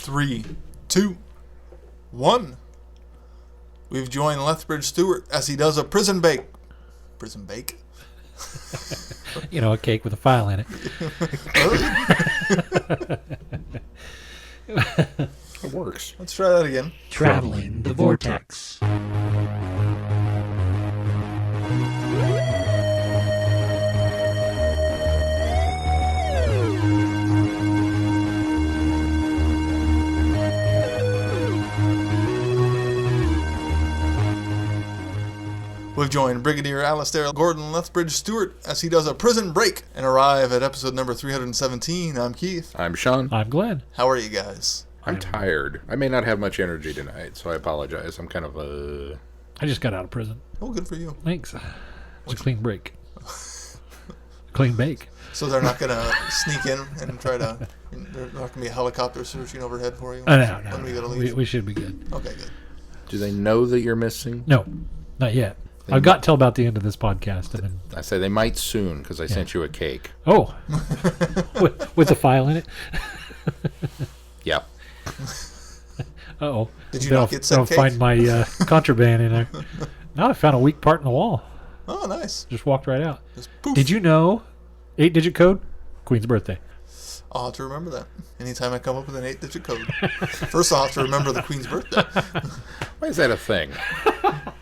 3, 2, 1. We've joined Lethbridge-Stewart as he does a prison bake. Prison bake? You know, a cake with a file in it. It works. Let's try that again. Traveling the Vortex. We've joined Brigadier Alistair Gordon Lethbridge-Stewart as he does a prison break and arrive at episode number 317. I'm Keith. I'm Sean. I'm Glenn. How are you guys? I'm tired. I may not have much energy tonight, so I apologize. I'm kind of I just got out of prison. Oh, good for you. Thanks. It's a clean break. Clean bake. So they're not going to sneak in and try to... There's not going to be a helicopter searching overhead for you? No. When we gotta leave? We should be good. Okay, good. Do they know that you're missing? No, not yet. I've got till about the end of this podcast. And then, I say they might soon because I sent you a cake. oh, with a file in it? Yep. Uh-oh. Did you not get said cake? Find my contraband in there. No, I found a weak part in the wall. Oh, nice. Just walked right out. Just poof. Did you know 8-digit code? Queen's birthday. I'll have to remember that. Anytime I come up with an 8-digit code. First, I'll have to remember the Queen's birthday. Why is that a thing?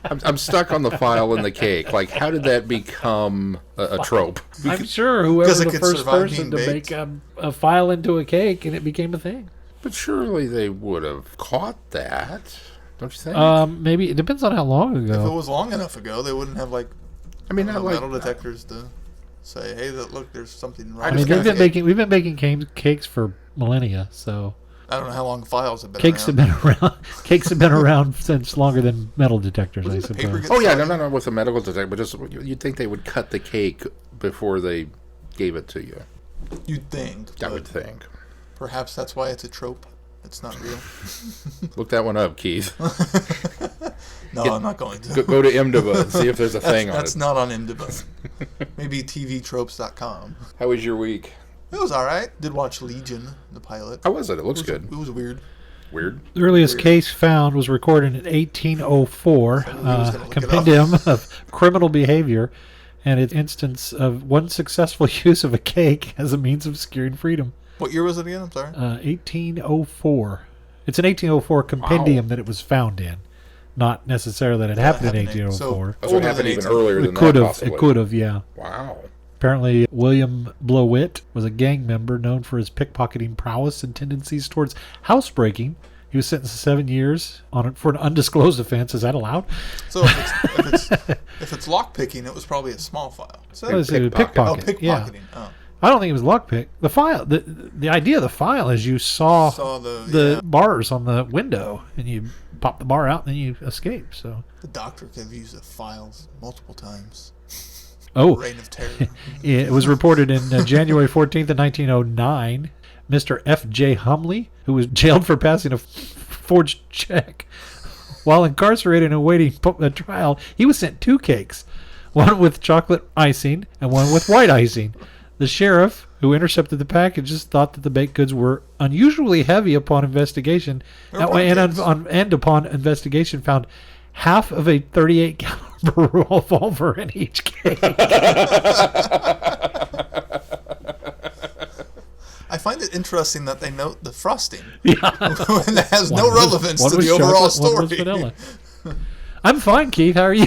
I'm stuck on the file and the cake. Like, how did that become a trope? I'm sure whoever Because it the could first survive person being to baked. make a file into a cake, and it became a thing. But surely they would have caught that, don't you think? Maybe it depends on how long If it ago. was long enough ago, they wouldn't have, like, I mean, not like metal detectors to say, hey, look, there's something wrong. I I mean, just we've been baking cakes for millennia, so I don't know how long files have been cakes around. have been around. Cakes have been around since longer than metal detectors, Wasn't I the paper suppose. get Oh yeah, soggy? no, with a medical detector, but just you'd think they would cut the cake before they gave it to you. You'd think. I but would think. Perhaps that's why it's a trope. It's not real. Look that one up, Keith. No, I'm not going to. Go to IMDb and see if there's a thing on That's it. not on IMDb. Maybe tvtropes.com. How was your week? It was all right. Did watch Legion, the pilot. How was it? It looks good. It was weird. Weird. The earliest Weird. case found was recorded in 1804, was gonna look it compendium of criminal behavior, and its instance of one successful use of a cake as a means of securing freedom. What year was it again? I'm sorry. 1804. It's an 1804 compendium that it was found in, not necessarily that it happened in happening. 1804. Oh, so it Older happened than even 18. earlier than It could that, have. possibly. It could have. Yeah. Wow. Apparently, William Blowitt was a gang member known for his pickpocketing prowess and tendencies towards housebreaking. He was sentenced to 7 years for an undisclosed offense. Is that allowed? So if it's lockpicking, it was probably a small file. So It was a pickpocket. pickpocket. pickpocketing. Yeah. Oh. I don't think it was lockpick. The file, the idea of the file is you saw the bars on the window, and you pop the bar out, and then you escape. So, The doctor could have used the files multiple times. oh, Reign of Terror. it was reported in January 14th of 1909. Mr. F.J. Humley, who was jailed for passing a forged check while incarcerated and awaiting a trial, he was sent 2 cakes, one with chocolate icing and one with white icing. The sheriff, who intercepted the packages, thought that the baked goods were unusually heavy upon investigation, and upon investigation found half of a 38 caliber revolver in each cake. I find it interesting that they note the frosting. Yeah. When it has no relevance to the overall chocolate, one was story. vanilla. I'm fine, Keith. How are you?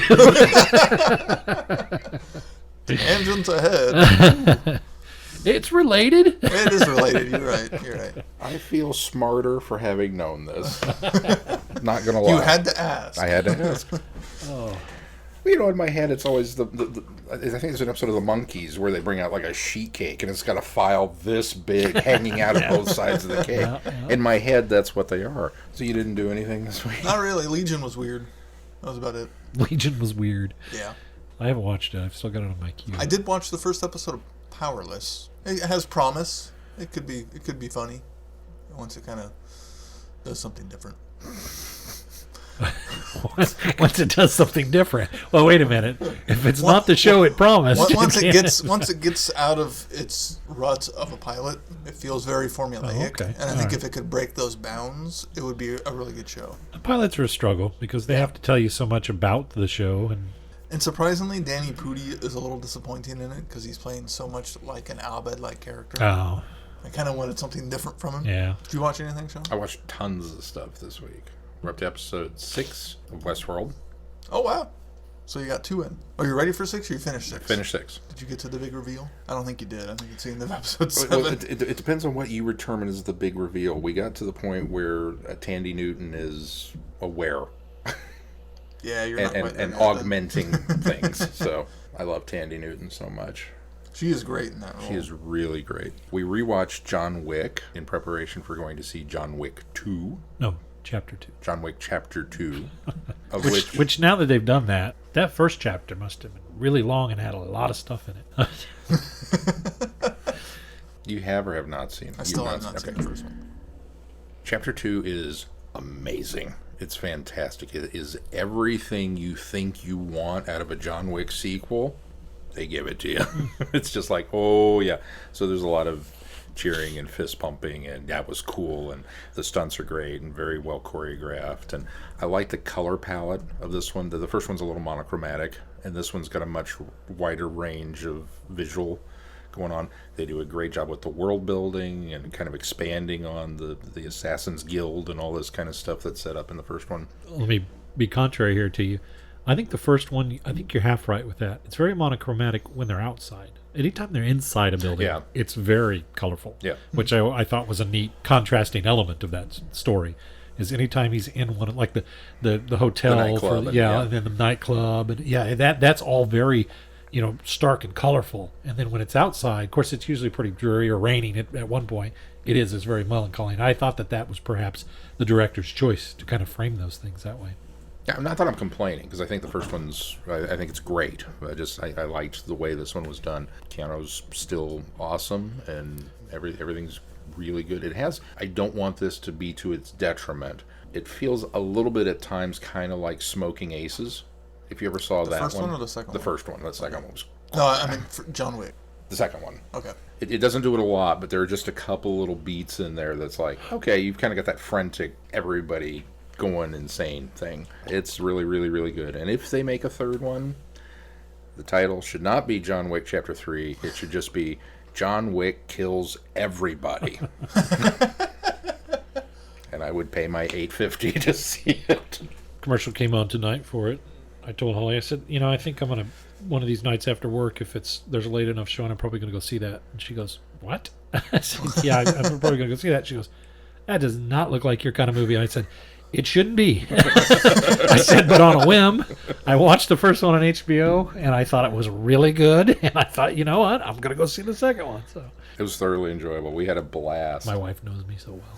Tangents ahead. It's related. It is related. You're right. I feel smarter for having known this. Not gonna lie. You had to ask. I had to ask. Oh. Well, in my head, it's always the I think there's an episode of The Monkees where they bring out like a sheet cake and it's got a file this big hanging out of both sides of the cake. Yeah. In my head, that's what they are. So you didn't do anything this week? Not really. Legion was weird. That was about it. Legion was weird. Yeah. I haven't watched it. I've still got it on my queue. I did watch the first episode of Powerless. It has promise. It could be funny once it kind of does something different. Once it does something different. Well, wait a minute. If it's not the show it promised, once it gets out of its rut of a pilot, it feels very formulaic. Oh, okay. And I think if it could break those bounds, it would be a really good show. Pilots are a struggle because they have to tell you so much about the show, and surprisingly, Danny Pudi is a little disappointing in it because he's playing so much like an Abed-like character. Oh, I kind of wanted something different from him. yeah. Did you watch anything, Sean? I watched tons of stuff this week. We're up to episode 6 of Westworld. Oh, wow. So you got 2 in. Are you ready for 6 or you finished 6? Finished 6. Did you get to the big reveal? I don't think you did. I think it's in the episode 7. Well, it depends on what you determine as the big reveal. We got to the point where Tandy Newton is aware. Yeah, you're not quite there and yet, augmenting things. So I love Tandy Newton so much. She is great in that role. She is really great. We rewatched John Wick in preparation for going to see John Wick 2. No, Chapter 2. John Wick Chapter 2. Of Which now that they've done that first chapter must have been really long and had a lot of stuff in it. You have or have not seen it? I still have not seen the first one. Chapter 2 is amazing. It's fantastic. It is everything you think you want out of a John Wick sequel. They give it to you. It's just like, oh, yeah. So there's a lot of cheering and fist pumping, and that was cool, and the stunts are great and very well choreographed. And I like the color palette of this one. The first one's a little monochromatic, and this one's got a much wider range of visual going on. They do a great job with the world building and kind of expanding on the Assassin's Guild and all this kind of stuff that's set up in the first one. Let me be contrary here to you. I think the first one, I think you're half right with that. It's very monochromatic when they're outside. Anytime they're inside a building, it's very colorful. Yeah. Which I thought was a neat contrasting element of that story. Is anytime he's in one, like the hotel, the nightclub, and then the nightclub, and that's all very, stark and colorful. And then when it's outside, of course, it's usually pretty dreary or raining at one point. It's very melancholy. And I thought that was perhaps the director's choice to kind of frame those things that way. Yeah, not that I'm complaining, because I think the first one's, I think it's great. I liked the way this one was done. Keanu's still awesome, and everything's really good. It has, I don't want this to be to its detriment. It feels a little bit at times kind of like Smoking Aces. If you ever saw that one. The first one or the second one? The first one. The second one was... No, I mean John Wick. The second one. Okay. It doesn't do it a lot, but there are just a couple little beats in there that's like, okay, you've kind of got that frantic, everybody going insane thing. It's really, really, really good. And if they make a third one, the title should not be John Wick Chapter 3. It should just be John Wick Kills Everybody. And I would pay my $8.50 to see it. Commercial came on tonight for it. I told Holly, I said, I think I'm going to, one of these nights after work, if there's a late enough show, I'm probably going to go see that. And she goes, what? I said, yeah, I'm probably going to go see that. She goes, that does not look like your kind of movie. I said, it shouldn't be. I said, but on a whim, I watched the first one on HBO, and I thought it was really good. And I thought, you know what? I'm going to go see the second one. So it was thoroughly enjoyable. We had a blast. My wife knows me so well.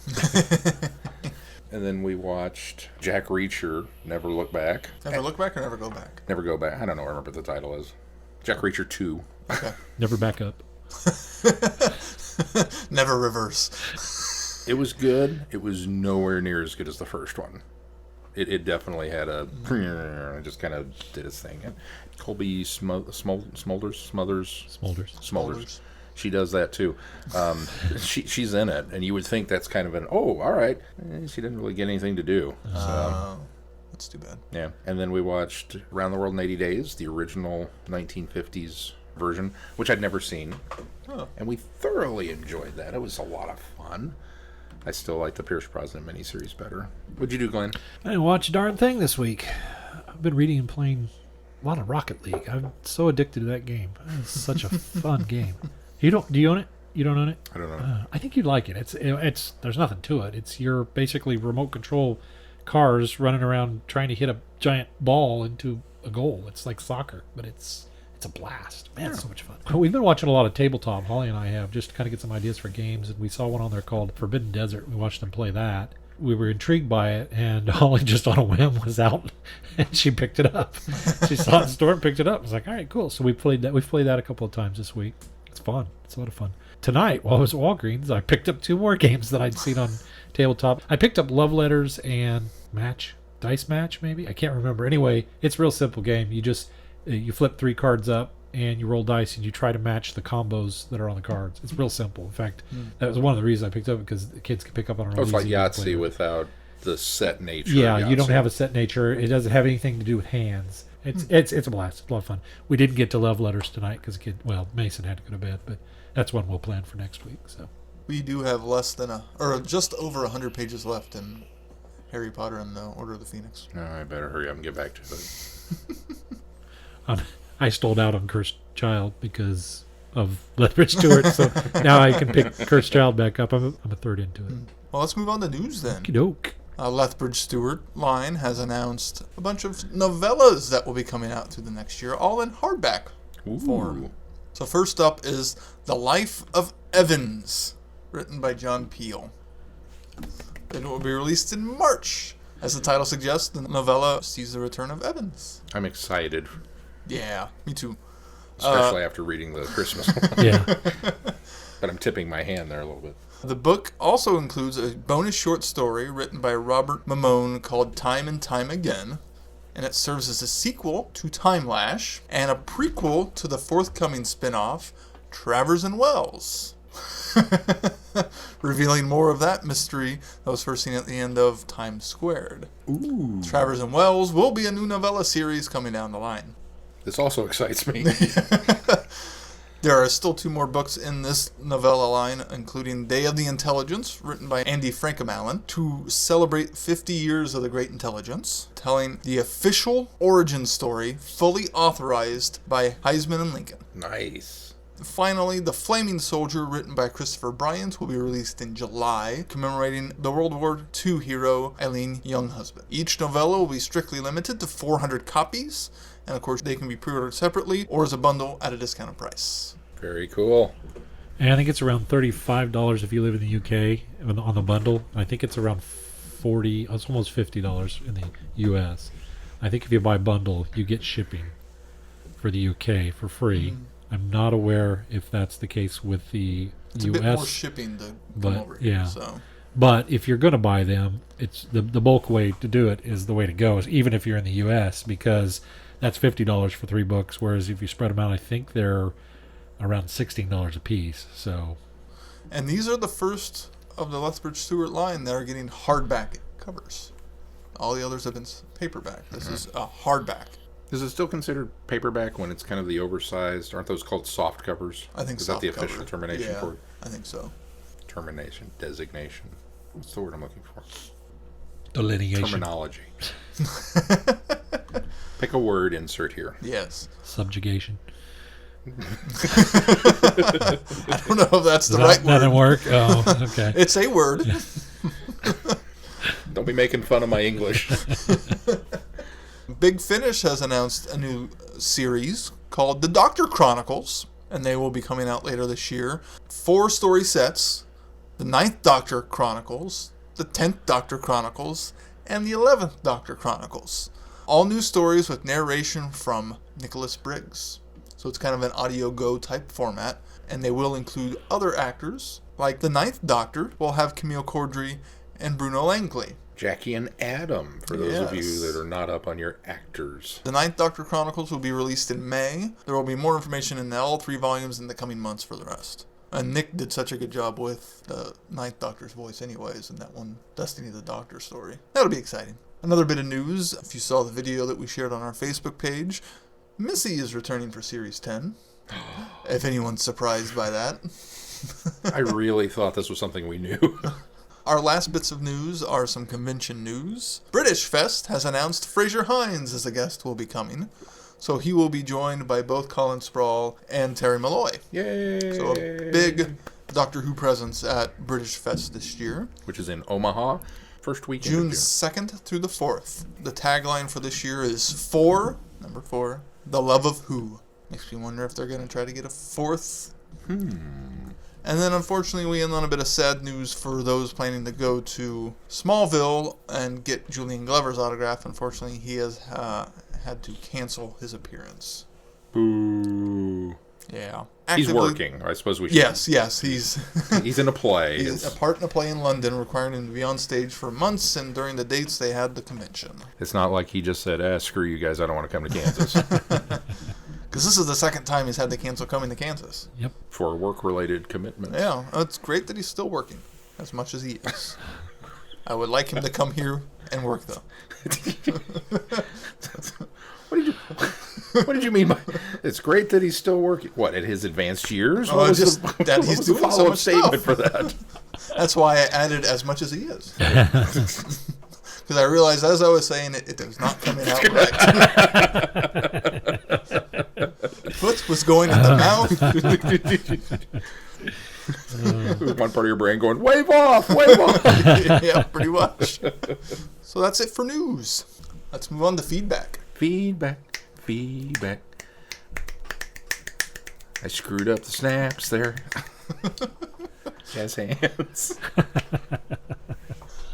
And then we watched Jack Reacher, Never Look Back. Never Look Back or Never Go Back? Never Go Back. I don't know. I remember what the title is. Jack Reacher 2. Okay. Never back up. Never reverse. It was good. It was nowhere near as good as the first one. It definitely had a... It just kind of did its thing. And Colby Smulders. She does that too. She's in it, and you would think that's kind of an, all right. She didn't really get anything to do. So, that's too bad. Yeah. And then we watched Around the World in 80 Days, the original 1950s version, which I'd never seen. Oh. And we thoroughly enjoyed that. It was a lot of fun. I still like the Pierce Brosnan miniseries better. What'd you do, Glenn? I didn't watch a darn thing this week. I've been reading and playing a lot of Rocket League. I'm so addicted to that game. It's such a fun game. Do you own it? You don't own it? I don't know. I think you'd like it. It's there's nothing to it. It's your basically remote control cars running around trying to hit a giant ball into a goal. It's like soccer, but it's a blast. Man, it's so much fun. We've been watching a lot of tabletop. Holly and I have, just to kind of get some ideas for games, and we saw one on there called Forbidden Desert. We watched them play that. We were intrigued by it, and Holly just on a whim was out, and she picked it up. She saw it in the store and picked it up. I was like, all right, cool. So we played that. We've played that a couple of times this week. It's fun. It's a lot of fun. Tonight, while I was at Walgreens, I picked up 2 more games that I'd seen on tabletop. I picked up Love Letters and Match. dice match, maybe? I can't remember. Anyway, it's a real simple game. You just you flip 3 cards up and you roll dice and you try to match the combos that are on the cards. It's real simple. In fact, that was one of the reasons I picked up it, because the kids can pick up on it. It's like Yahtzee without the set nature. Yeah, of you don't Yahtzee. have a set nature. It doesn't have anything to do with hands. It's a blast. It's a lot of fun. We didn't get to love letters tonight because Mason had to go to bed, but that's one we'll plan for next week. So We do have just over 100 pages left in Harry Potter and the Order of the Phoenix. No, I better hurry up and get back to it. I stalled out on Cursed Child because of Lethbridge-Stewart, so now I can pick Cursed Child back up. I'm a third into it. Well, let's move on to news then. Okey-doke. Lethbridge-Stewart line has announced a bunch of novellas that will be coming out through the next year, all in hardback form. So first up is The Life of Evans, written by John Peel. Then it will be released in March. As the title suggests, the novella sees the return of Evans. I'm excited, Yeah, me too. especially after reading the Christmas one. Yeah. But I'm tipping my hand there a little bit. The book also includes a bonus short story written by Robert Mamone called Time and Time Again, and it serves as a sequel to Time Lash and a prequel to the forthcoming spin-off Travers and Wells, revealing more of that mystery that was first seen at the end of Time Squared. Ooh. Travers and Wells will be a new novella series coming down the line. This also excites me. There are still 2 more books in this novella line, including Day of the Intelligence, written by Andy Frankham-Allen, to celebrate 50 years of the Great Intelligence, telling the official origin story fully authorized by Heisman and Lincoln. Nice. Finally, The Flaming Soldier, written by Christopher Bryant, will be released in July, commemorating the World War II hero Eileen Younghusband. Each novella will be strictly limited to 400 copies, and of course they can be pre-ordered separately or as a bundle at a discounted price. Very cool. And I think it's around $35 if you live in the UK on the bundle. I think it's around it's almost $50 in the US. I think if you buy bundle, you get shipping for the UK for free. I'm not aware if that's the case with the It's US. a bit more shipping to come over here. yeah. So. But if you're going to buy them, it's the bulk way to do it is the way to go, even if you're in the US, because that's $50 for 3 books, whereas if you spread them out, I think they're around $16 a piece. So, And these are the first of the Lethbridge-Stewart line that are getting hardback covers. All the others have been paperback. This is a hardback. Is it still considered paperback when it's kind of the oversized? Aren't those called soft covers? I think Is soft that the official cover. termination Yeah, for it? I think so. Termination, designation. What's the word I'm looking for? delineation, Terminology. Pick a word, insert here. Yes. subjugation. I don't know if that's the right That word. didn't work? Oh, okay. It's a word. Don't be making fun of my English. Big Finish has announced a new series called The Doctor Chronicles, and they will be coming out later this year. 4 story sets: the 9th Doctor Chronicles, the 10th Doctor Chronicles, and the 11th Doctor Chronicles. All new stories with narration from Nicholas Briggs. So it's kind of an audio go type format, and they will include other actors, like the 9th Doctor will have Camille Cordry and Bruno Langley. Jackie and Adam, for those of you Yes. that are not up on your actors. The 9th Doctor Chronicles will be released in May. There will be more information in all 3 volumes in the coming months for the rest. And Nick did such a good job with the 9th Doctor's voice anyways in that one Destiny of the Doctor story. That'll be exciting. Another bit of news, if you saw the video that we shared on our Facebook page, Missy is returning for Series 10. If anyone's surprised by that. I really thought this was something we knew. Our last bits of news are some convention news. British Fest has announced Fraser Hines as a guest will be coming. So he will be joined by both Colin Sproul and Terry Malloy. Yay! So a big Doctor Who presence at British Fest this year. Which is in Omaha, first weekend June of June. 2nd through the 4th. The tagline for this year is number 4, The Love of Who. Makes me wonder if they're going to try to get a 4th. And then, unfortunately, we end on a bit of sad news for those planning to go to Smallville and get Julian Glover's autograph. Unfortunately, he has had to cancel his appearance. Boo. Yeah. He's Actively- working. I suppose we should. Yes, he's He's in a play. he's a part in a play in London, requiring him to be on stage for months, and during the dates they had the convention. It's not like he just said, screw you guys, I don't want to come to Kansas. Because this is the second time he's had to cancel coming to Kansas. Yep. For work-related commitments. Yeah, it's great that he's still working, as much as he is. I would like him to come here and work, though. What did you mean by... It's great that he's still working. What, at his advanced years? Oh, What was just the, that what he's was the doing so follow-up much statement stuff. for that? That's why I added as much as he is. Because I realized, as I was saying, it was not coming out right. Foot was going in the mouth. One part of your brain going, wave off, wave off. Yeah, pretty much. So that's it for news. Let's move on to feedback. Feedback. I screwed up the snaps there. Jazz hands.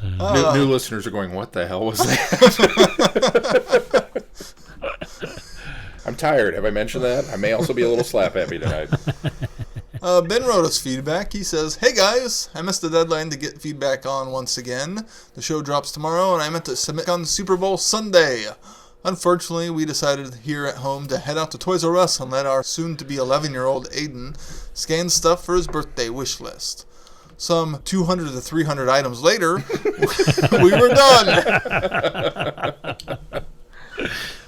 New listeners are going, what the hell was that? I'm tired. Have I mentioned that? I may also be a little slap happy tonight. Ben wrote us feedback. He says, "Hey guys, I missed the deadline to get feedback on once again. The show drops tomorrow, and I meant to submit on Super Bowl Sunday. Unfortunately, we decided here at home to head out to Toys R Us and let our soon-to-be 11-year-old Aiden scan stuff for his birthday wish list. Some 200 to 300 items later, we were done."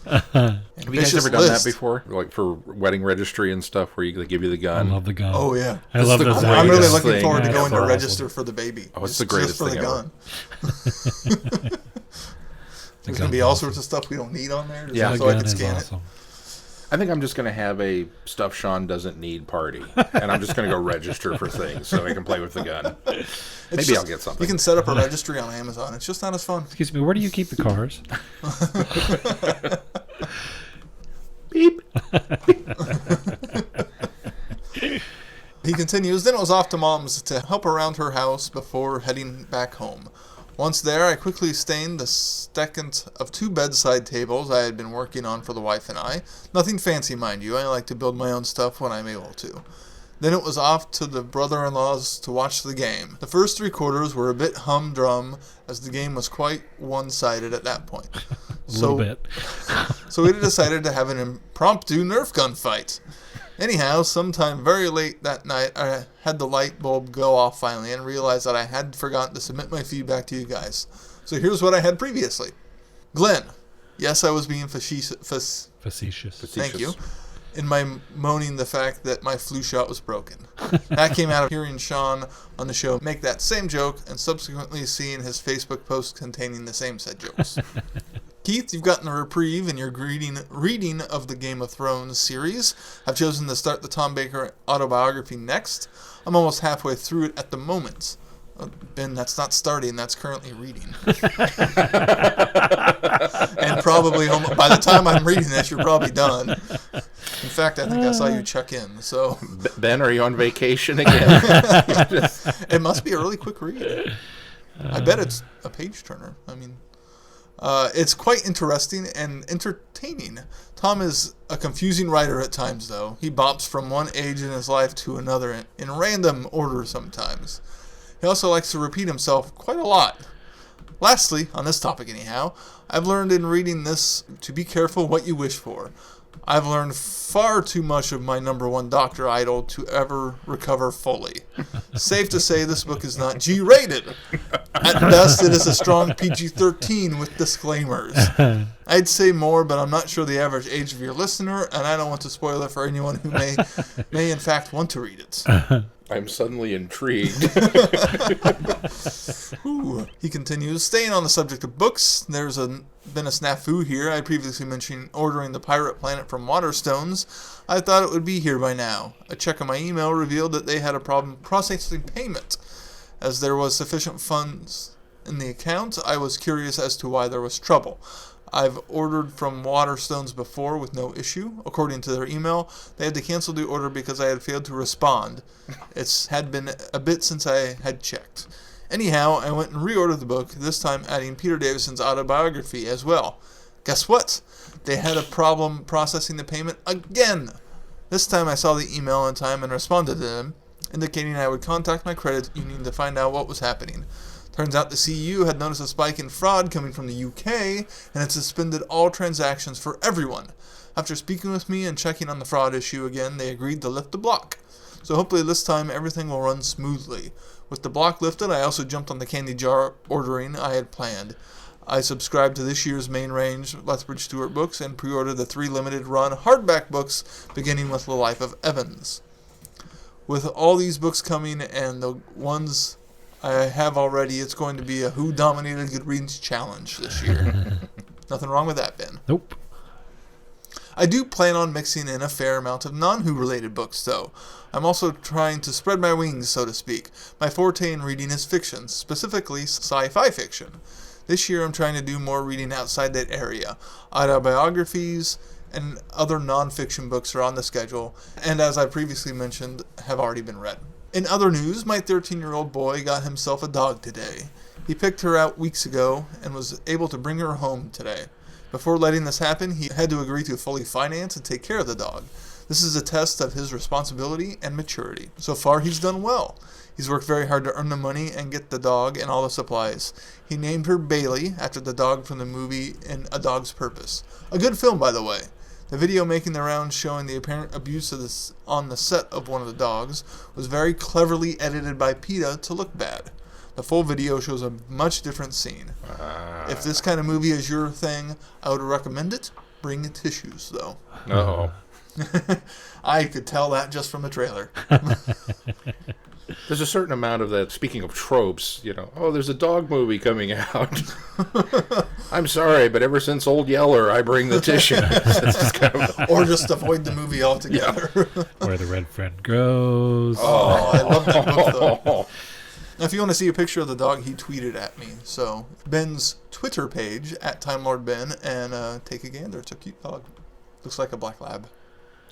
Have you guys ever done list. that before? Like for wedding registry and stuff where they give you the I gun? love the gun. Oh, yeah. I love the those. greatest I'm really Greatest looking thing forward to going to ever. register for the baby. Oh, it's the greatest just for thing the ever. gun. There's going to be all sorts of stuff we don't need on there, Yeah. so I can scan it. I think I'm just going to have a stuff Sean doesn't need party. And I'm just going to go register for things so I can play with the gun. Maybe I'll get something. You can set up a registry on Amazon. It's just not as fun. Excuse me, where do you keep the cars? Beep. He continues, "Then it was off to Mom's to help around her house before heading back home. Once there, I quickly stained the second of 2 bedside tables I had been working on for the wife and I. Nothing fancy, mind you. I like to build my own stuff when I'm able to. Then it was off to the brother-in-law's to watch the game. The first 3 quarters were a bit humdrum, as the game was quite one-sided at that point. A little bit. So we decided to have an impromptu Nerf gun fight. Anyhow, sometime very late that night, I had the light bulb go off finally and realized that I had forgotten to submit my feedback to you guys. So here's what I had previously. Glenn, yes, I was being Facetious. thank you, in my moaning the fact that my flu shot was broken. That came out of hearing Sean on the show make that same joke and subsequently seeing his Facebook post containing the same said jokes. Keith, you've gotten a reprieve in your reading of the Game of Thrones series. I've chosen to start the Tom Baker autobiography next. I'm almost halfway through it at the moment. Ben, that's not starting, that's currently reading. And probably by the time I'm reading this, you're probably done. In fact, I think I saw you check in. So Ben, are you on vacation again? it must be a really quick read. I bet it's a page turner. I mean, it's quite interesting and entertaining. Tom is a confusing writer at times, though. He bops from one age in his life to another in random order sometimes. He also likes to repeat himself quite a lot. Lastly, on this topic anyhow, I've learned in reading this to be careful what you wish for. I've learned far too much of my number 1 Doctor idol to ever recover fully. Safe to say this book is not G-rated. At best, it is a strong PG-13 with disclaimers. I'd say more, but I'm not sure the average age of your listener, and I don't want to spoil it for anyone who may in fact want to read it. I'm suddenly intrigued. Ooh. He continues, staying on the subject of books, there's been a snafu here. I previously mentioned ordering the Pirate Planet from Waterstones. I thought it would be here by now. A check on my email revealed that they had a problem processing payment. As there was sufficient funds in the account, I was curious as to why there was trouble. I've ordered from Waterstones before with no issue. According to their email, they had to cancel the order because I had failed to respond. It had been a bit since I had checked. Anyhow, I went and reordered the book, this time adding Peter Davison's autobiography as well. Guess what? They had a problem processing the payment again. This time I saw the email in time and responded to him, indicating I would contact my credit union to find out what was happening. Turns out the CU had noticed a spike in fraud coming from the UK and had suspended all transactions for everyone. After speaking with me and checking on the fraud issue again, they agreed to lift the block. So hopefully this time everything will run smoothly. With the block lifted, I also jumped on the candy jar ordering I had planned. I subscribed to this year's main range Lethbridge-Stewart books and pre-ordered the 3 limited run hardback books beginning with The Life of Evans. With all these books coming and the ones I have already, it's going to be a Who Dominated Goodreads challenge this year. Nothing wrong with that, Ben. Nope. I do plan on mixing in a fair amount of non-Who related books, though. I'm also trying to spread my wings, so to speak. My forte in reading is fiction, specifically sci-fi fiction. This year I'm trying to do more reading outside that area. Autobiographies and other non-fiction books are on the schedule, and as I previously mentioned, have already been read. In other news, my 13-year-old boy got himself a dog today. He picked her out weeks ago and was able to bring her home today. Before letting this happen, he had to agree to fully finance and take care of the dog. This is a test of his responsibility and maturity. So far, he's done well. He's worked very hard to earn the money and get the dog and all the supplies. He named her Bailey, after the dog from the movie In A Dog's Purpose. A good film, by the way. The video making the rounds showing the apparent abuse of this on the set of one of the dogs was very cleverly edited by PETA to look bad. The full video shows a much different scene. If this kind of movie is your thing, I would recommend it. Bring tissues, though. Uh-oh. I could tell that just from the trailer. There's a certain amount of that, speaking of tropes, oh, there's a dog movie coming out. I'm sorry, but ever since Old Yeller, I bring the tissue. Or just avoid the movie altogether. Yeah. Where the red friend goes. Oh, I love that book, though. If you want to see a picture of the dog, he tweeted at me. So, Ben's Twitter page, @TimeLordBen, and take a gander. It's a cute dog. Looks like a black lab.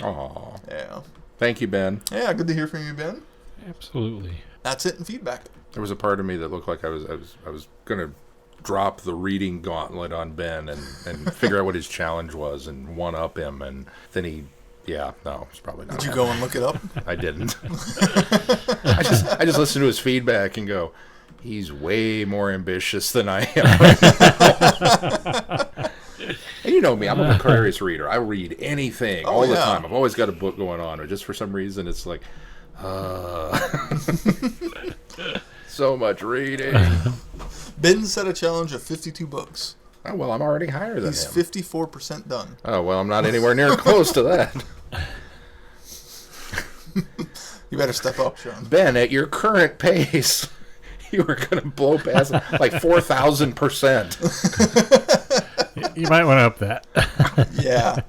Aw. Yeah. Thank you, Ben. Yeah, good to hear from you, Ben. Absolutely. That's it in feedback. There was a part of me that looked like I was going to drop the reading gauntlet on Ben and figure out what his challenge was and one-up him, and then it's probably not. Did you go and look it up? I didn't. I just listened to his feedback and go, he's way more ambitious than I am right now. And you know me, I'm a precarious reader. I read anything all the time. I've always got a book going on, but just for some reason it's like, so much reading. Ben set a challenge of 52 books. Oh, well, I'm already higher than him. He's 54% done. Oh, well, I'm not anywhere near close to that. You better step up, Sean. Ben, at your current pace, you are going to blow past like 4,000%. You might want to up that. Yeah.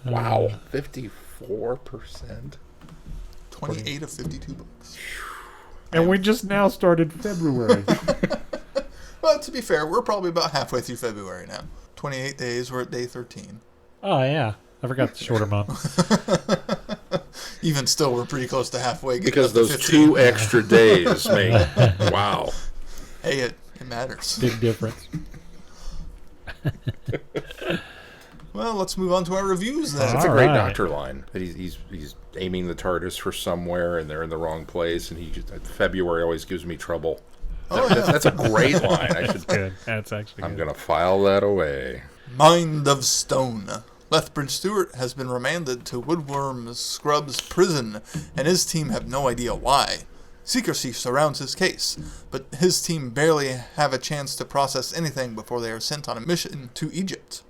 Wow. 54%. 28 of 52 books. And we just now started February. Well, to be fair, we're probably about halfway through February now. 28 days, we're at day 13. Oh, yeah. I forgot the shorter month. Even still, we're pretty close to halfway. Because those 2 extra days make... Wow. Hey, it matters. Big difference. Well, let's move on to our reviews then. That's a great Doctor line. That he's aiming the TARDIS for somewhere, and they're in the wrong place, and February always gives me trouble. That's a great line. Good. That's actually I'm good. going to file that away. Mind of Stone. Lethbridge-Stewart has been remanded to Woodworms Scrubs prison, and his team have no idea why. Secrecy surrounds his case, but his team barely have a chance to process anything before they are sent on a mission to Egypt.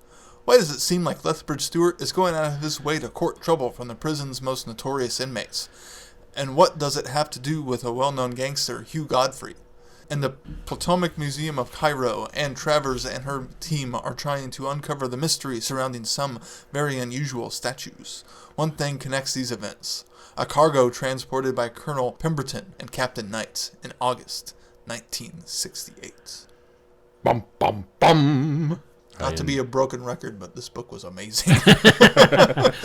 Why does it seem like Lethbridge-Stewart is going out of his way to court trouble from the prison's most notorious inmates? And what does it have to do with a well-known gangster, Hugh Godfrey? In the Potomac Museum of Cairo, Anne Travers and her team are trying to uncover the mystery surrounding some very unusual statues. One thing connects these events: a cargo transported by Colonel Pemberton and Captain Knight in August 1968. Bum, bum, bum. Not to be a broken record, but this book was amazing.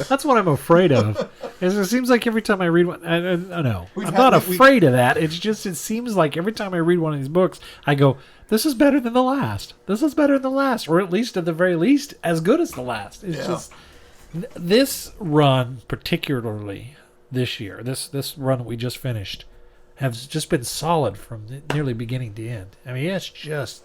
That's what I'm afraid of. Is it seems like every time I read one, no, I'm not afraid of that. It's just it seems like every time I read one of these books, I go, "This is better than the last. This is better than the last, or at least at the very least, as good as the last." It's just This run, particularly this year, this run we just finished, has just been solid from nearly beginning to end. I mean, it's just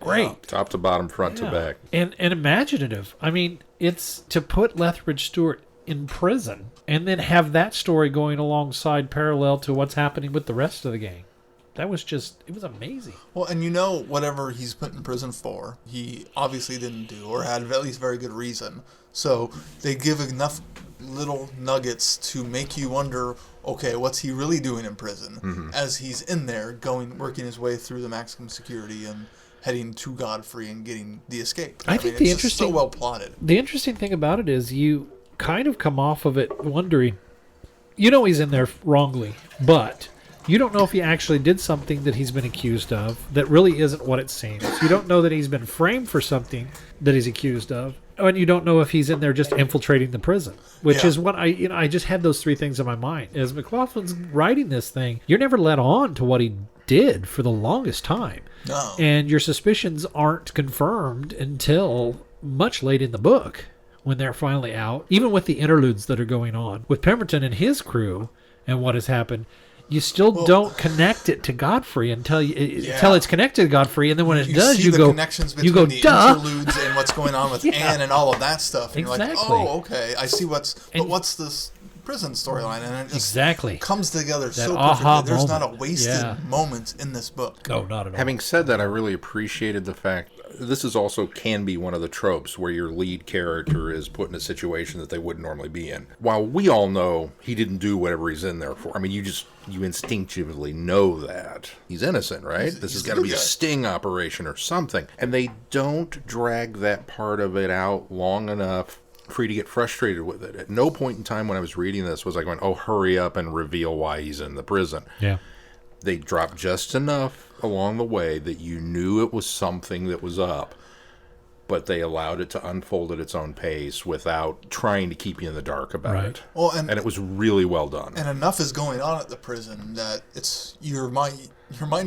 great. Top to bottom, front to back. And imaginative. I mean, it's to put Lethbridge-Stewart in prison and then have that story going alongside parallel to what's happening with the rest of the gang. That was just, it was amazing. Well, and whatever he's put in prison for, he obviously didn't do, or had at least very good reason. So they give enough little nuggets to make you wonder, okay, what's he really doing in prison? As he's in there, working his way through the maximum security and heading to Godfrey and getting the escape. I think the it's interesting, just so well plotted. The interesting thing about it is you kind of come off of it wondering, he's in there wrongly, but you don't know if he actually did something that he's been accused of that really isn't what it seems. You don't know that he's been framed for something that he's accused of, and you don't know if he's in there just infiltrating the prison, which is what I just had those three things in my mind. As McLaughlin's writing this thing, you're never let on to what he did for the longest time. No. And your suspicions aren't confirmed until much late in the book when they're finally out, even with the interludes that are going on with Pemberton and his crew and what has happened. You still don't connect it to Godfrey until it's connected to Godfrey, and then when it does, see you the go, connections between you go, the duh. interludes and what's going on with Anne and all of that stuff. And you're like, oh, okay, I see what's this prison storyline, and it just comes together so perfectly. There's not a wasted moment in this book. No, not at all. Having said that, I really appreciated the fact this is also can be one of the tropes where your lead character is put in a situation that they wouldn't normally be in. While we all know he didn't do whatever he's in there for, I mean, you instinctively know that he's innocent, right? This has got to be a sting operation or something. And they don't drag that part of it out long enough for you to get frustrated with it. At no point in time when I was reading this was I going, oh, hurry up and reveal why he's in the prison. Yeah. They dropped just enough along the way that you knew it was something that was up, but they allowed it to unfold at its own pace without trying to keep you in the dark about it. Well, and it was really well done. And enough is going on at the prison that it's your mind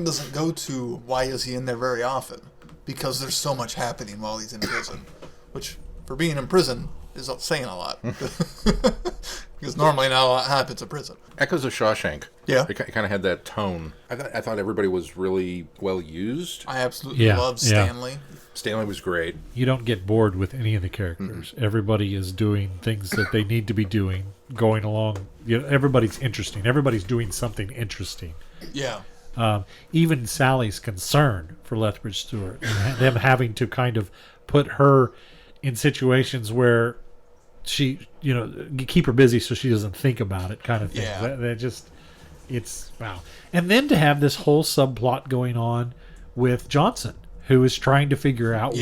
doesn't go to why is he in there very often, because there's so much happening while he's in prison, which for being in prison is saying a lot. Because normally not a lot happens in prison. Echoes of Shawshank. Yeah. It kind of had that tone. I thought everybody was really well used. I absolutely love Stanley. Stanley was great. You don't get bored with any of the characters. Everybody is doing things that they need to be doing, going along. Everybody's interesting. Everybody's doing something interesting. Yeah. Even Sally's concern for Lethbridge-Stewart and them having to kind of put her in situations where she, keep her busy so she doesn't think about it, kind of thing. Yeah. It's wow. And then to have this whole subplot going on with Johnson, who is trying to figure out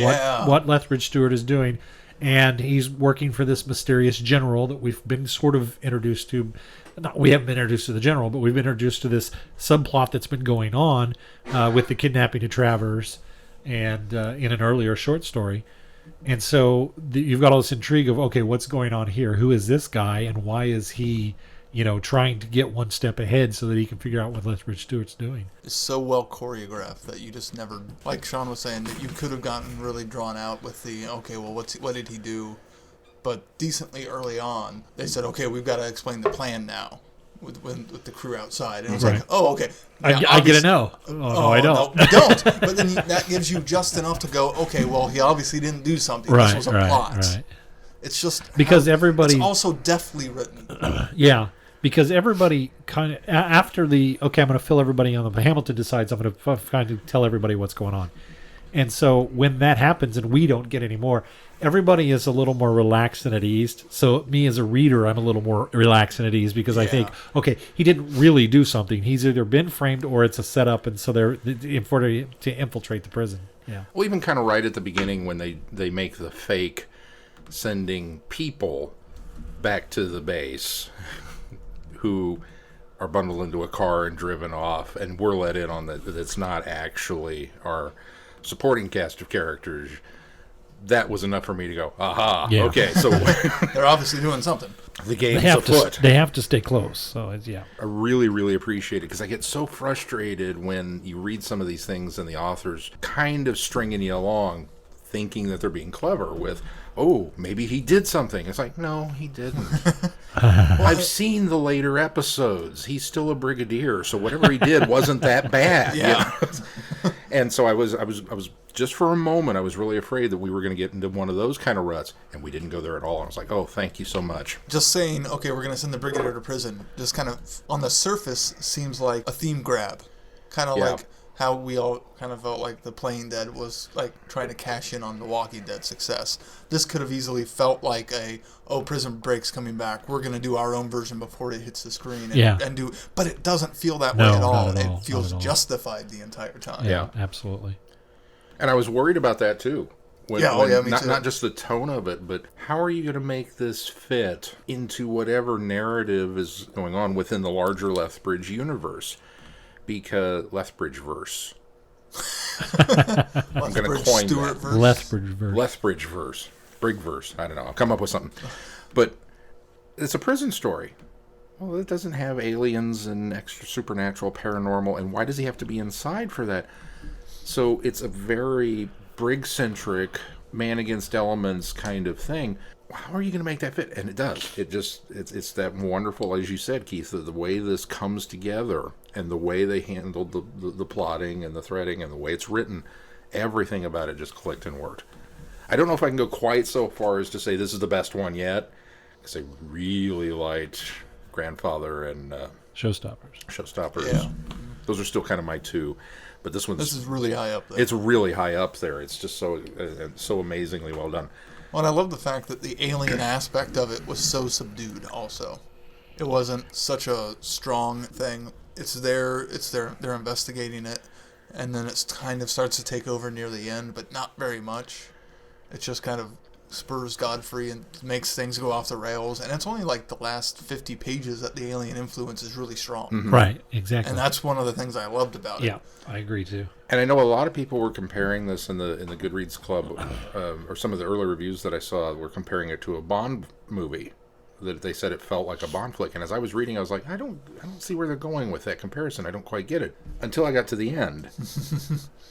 what Lethbridge-Stewart is doing, and he's working for this mysterious general that we've been sort of introduced to. We haven't been introduced to the general, but we've been introduced to this subplot that's been going on with the kidnapping of Travers and in an earlier short story. And so you've got all this intrigue of, okay, what's going on here? Who is this guy, and why is he, trying to get one step ahead so that he can figure out what Lethbridge-Stewart's doing? It's so well choreographed that you just never, like Sean was saying, that you could have gotten really drawn out with the, okay, well, what did he do? But decently early on, they said, okay, we've got to explain the plan now with the crew outside. And it was like, oh, okay. I get to know. No, I don't. No, you don't. But then that gives you just enough to go, okay, well, he obviously didn't do something. This was a plot. Right. It's just because everybody. It's also deftly written. Yeah, because everybody kind of after the I'm going to fill everybody in. Hamilton decides I'm going to kind of tell everybody what's going on, and so when that happens and we don't get any more, everybody is a little more relaxed and at ease. So me as a reader, I'm a little more relaxed and at ease because I think, okay, he didn't really do something. He's either been framed or it's a setup, and so they're to infiltrate the prison. Yeah. Well, even kind of right at the beginning when they make the fake sending people back to the base who are bundled into a car and driven off, and we're let in on that it's not actually our supporting cast of characters. That was enough for me to go, aha, okay, so they're obviously doing something. The game's afoot. They have to stay close. So I really, really appreciate it because I get so frustrated when you read some of these things and the author's kind of stringing you along, thinking that they're being clever with, oh, maybe he did something. It's like, no, he didn't. I've seen the later episodes. He's still a brigadier, so whatever he did wasn't that bad. Yeah. You know? And so I was just for a moment, I was really afraid that we were going to get into one of those kind of ruts, and we didn't go there at all. I was like, oh, thank you so much. Just saying, okay, we're going to send the brigadier to prison, just kind of on the surface seems like a theme grab. Kind of like how we all kind of felt like The Playing Dead was like trying to cash in on The Walking Dead success. This could have easily felt like Prison Break's coming back. We're going to do our own version before it hits the screen. And do, but it doesn't feel that way at all. It feels justified the entire time. Yeah, absolutely. And I was worried about that too. Me too. Not just the tone of it, but how are you going to make this fit into whatever narrative is going on within the larger Lethbridge universe? Because Lethbridge-verse. I'm going to coin that. Lethbridge-verse. Lethbridge-verse. Brigverse. I don't know. I'll come up with something. But it's a prison story. Well, it doesn't have aliens and extra supernatural, paranormal, and why does he have to be inside for that? So it's a very Brig-centric, man against elements kind of thing. How are you going to make that fit? And it does. It's that wonderful, as you said, Keith, the way this comes together and the way they handled the plotting and the threading and the way it's written, everything about it just clicked and worked. I don't know if I can go quite so far as to say this is the best one yet, because I really liked Grandfather and Showstoppers. Yeah. Those are still kind of my two. But this is really high up there. It's really high up there. It's just so amazingly well done. Well, and I love the fact that the alien aspect of it was so subdued also. It wasn't such a strong thing. It's there, they're investigating it, and then it kind of starts to take over near the end, but not very much. It just kind of spurs Godfrey and makes things go off the rails, and it's only like the last 50 pages that the alien influence is really strong. Mm-hmm. Right, exactly. And that's one of the things I loved about it. Yeah, I agree too. And I know a lot of people were comparing this in the Goodreads Club, or some of the early reviews that I saw were comparing it to a Bond movie. That they said it felt like a Bond flick, and as I was reading, I was like, I don't see where they're going with that comparison. I don't quite get it until I got to the end,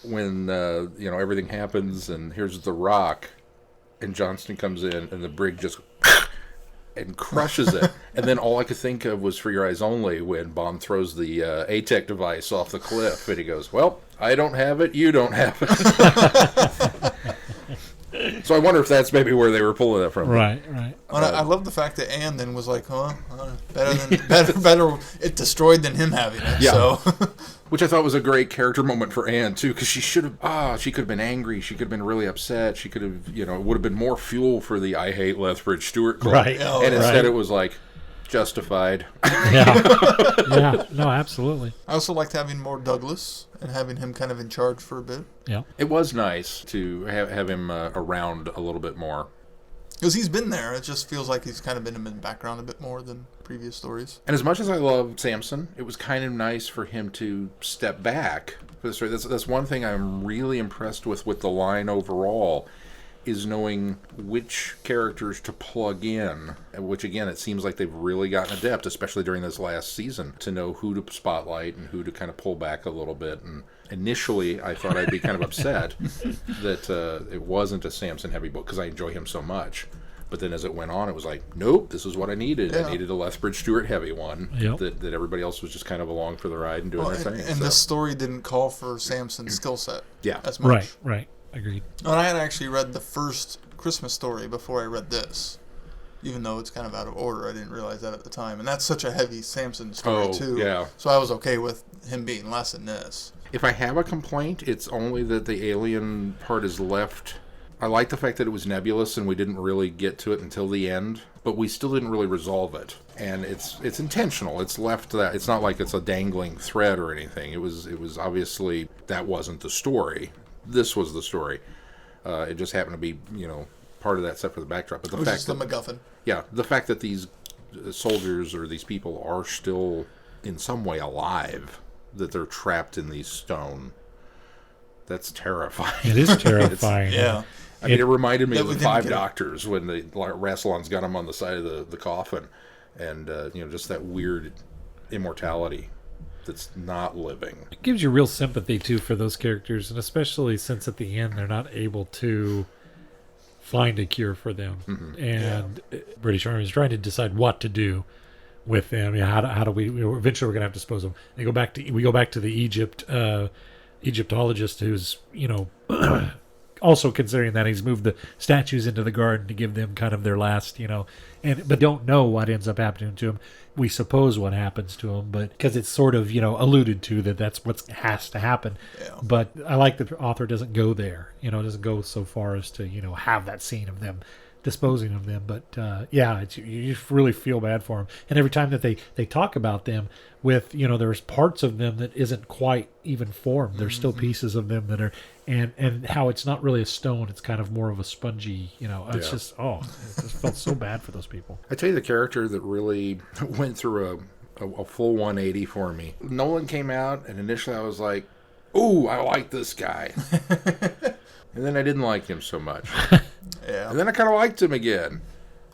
when everything happens, and here's the Rock, and Johnston comes in, and the brig just and crushes it. And then all I could think of was For Your Eyes Only, when Bond throws the ATEC device off the cliff, and he goes, well, I don't have it, you don't have it. So I wonder if that's maybe where they were pulling that from. Right. Well, I love the fact that Anne then was like, better it destroyed than him having it. Yeah. So. Which I thought was a great character moment for Anne, too, because she could have been angry, she could have been really upset, she could have, it would have been more fuel for the I Hate Lethbridge-Stewart club. Right. And instead it was like, justified. Yeah, no, absolutely. I also liked having more Douglas and having him kind of in charge for a bit. Yeah. It was nice to have him around a little bit more. Because he's been there. It just feels like he's kind of been in the background a bit more than previous stories. And as much as I love Samson, it was kind of nice for him to step back for the story. That's one thing I'm really impressed with the line overall, is knowing which characters to plug in, which again, it seems like they've really gotten adept, especially during this last season, to know who to spotlight and who to kind of pull back a little bit. And initially, I thought I'd be kind of upset that it wasn't a Samson heavy book, because I enjoy him so much. But then as it went on, it was like, nope, this is what I needed. Yeah. I needed a Lethbridge-Stewart heavy one. Yep. That everybody else was just kind of along for the ride and doing their thing. And this story didn't call for Samson's skill set as much. Right. Agreed. And I had actually read the first Christmas story before I read this. Even though it's kind of out of order, I didn't realize that at the time. And that's such a heavy Samson story, too. Yeah. So I was okay with him being less in this. If I have a complaint, it's only that the alien part is left. I like the fact that it was nebulous and we didn't really get to it until the end, but we still didn't really resolve it. And it's intentional. It's left that. It's not like it's a dangling thread or anything. It was obviously that wasn't the story. This was the story. It just happened to be, part of that set for the backdrop. But the fact just the MacGuffin. Yeah, the fact that these soldiers or these people are still in some way alive, that they're trapped in these stone, that's terrifying. It is terrifying. Yeah. I mean, it reminded me of the Five Doctors when the Rassilon's got him on the side of the coffin, and just that weird immortality that's not living. It gives you real sympathy too for those characters, and especially since at the end they're not able to find a cure for them. And British Army is trying to decide what to do with them. How do we eventually we're going to have to dispose of them. We go back to the Egyptologist who's, also considering that he's moved the statues into the garden to give them kind of their last, but don't know what ends up happening to them. We suppose what happens to them, but because it's sort of, alluded to that's what has to happen. Yeah. But I like that the author doesn't go there, doesn't go so far as to, have that scene of them disposing of them. But you really feel bad for them. And every time that they talk about them with, there's parts of them that isn't quite even formed. There's still pieces of them that are, and how it's not really a stone. It's kind of more of a spongy, it's just, it just felt so bad for those people. I tell you, the character that really went through a full 180 for me. Nolan came out, and initially I was like, ooh, I like this guy. And then I didn't like him so much. Yeah. And then I kind of liked him again.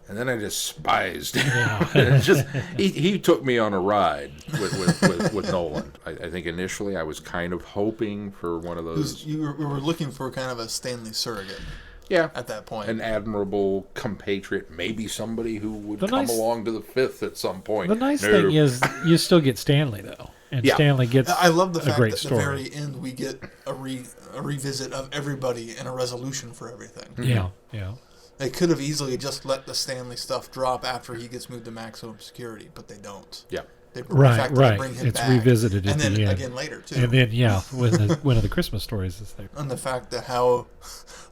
And then I despised him. He took me on a ride with Nolan. I think initially I was kind of hoping for one of those. We were looking for kind of a Stanley surrogate. Yeah. At that point. An admirable compatriot. Maybe somebody who would come along to the fifth at some point. The nice thing is you still get Stanley, though. And Stanley gets I love the fact great that at the story. very end we get a revisit of everybody and a resolution for everything. Yeah. They could have easily just let the Stanley stuff drop after he gets moved to maximum security, but they don't. Yeah. They Right. bring him It's back. revisited at and then the end. again later too. And then when one of the Christmas stories is there. And the fact that how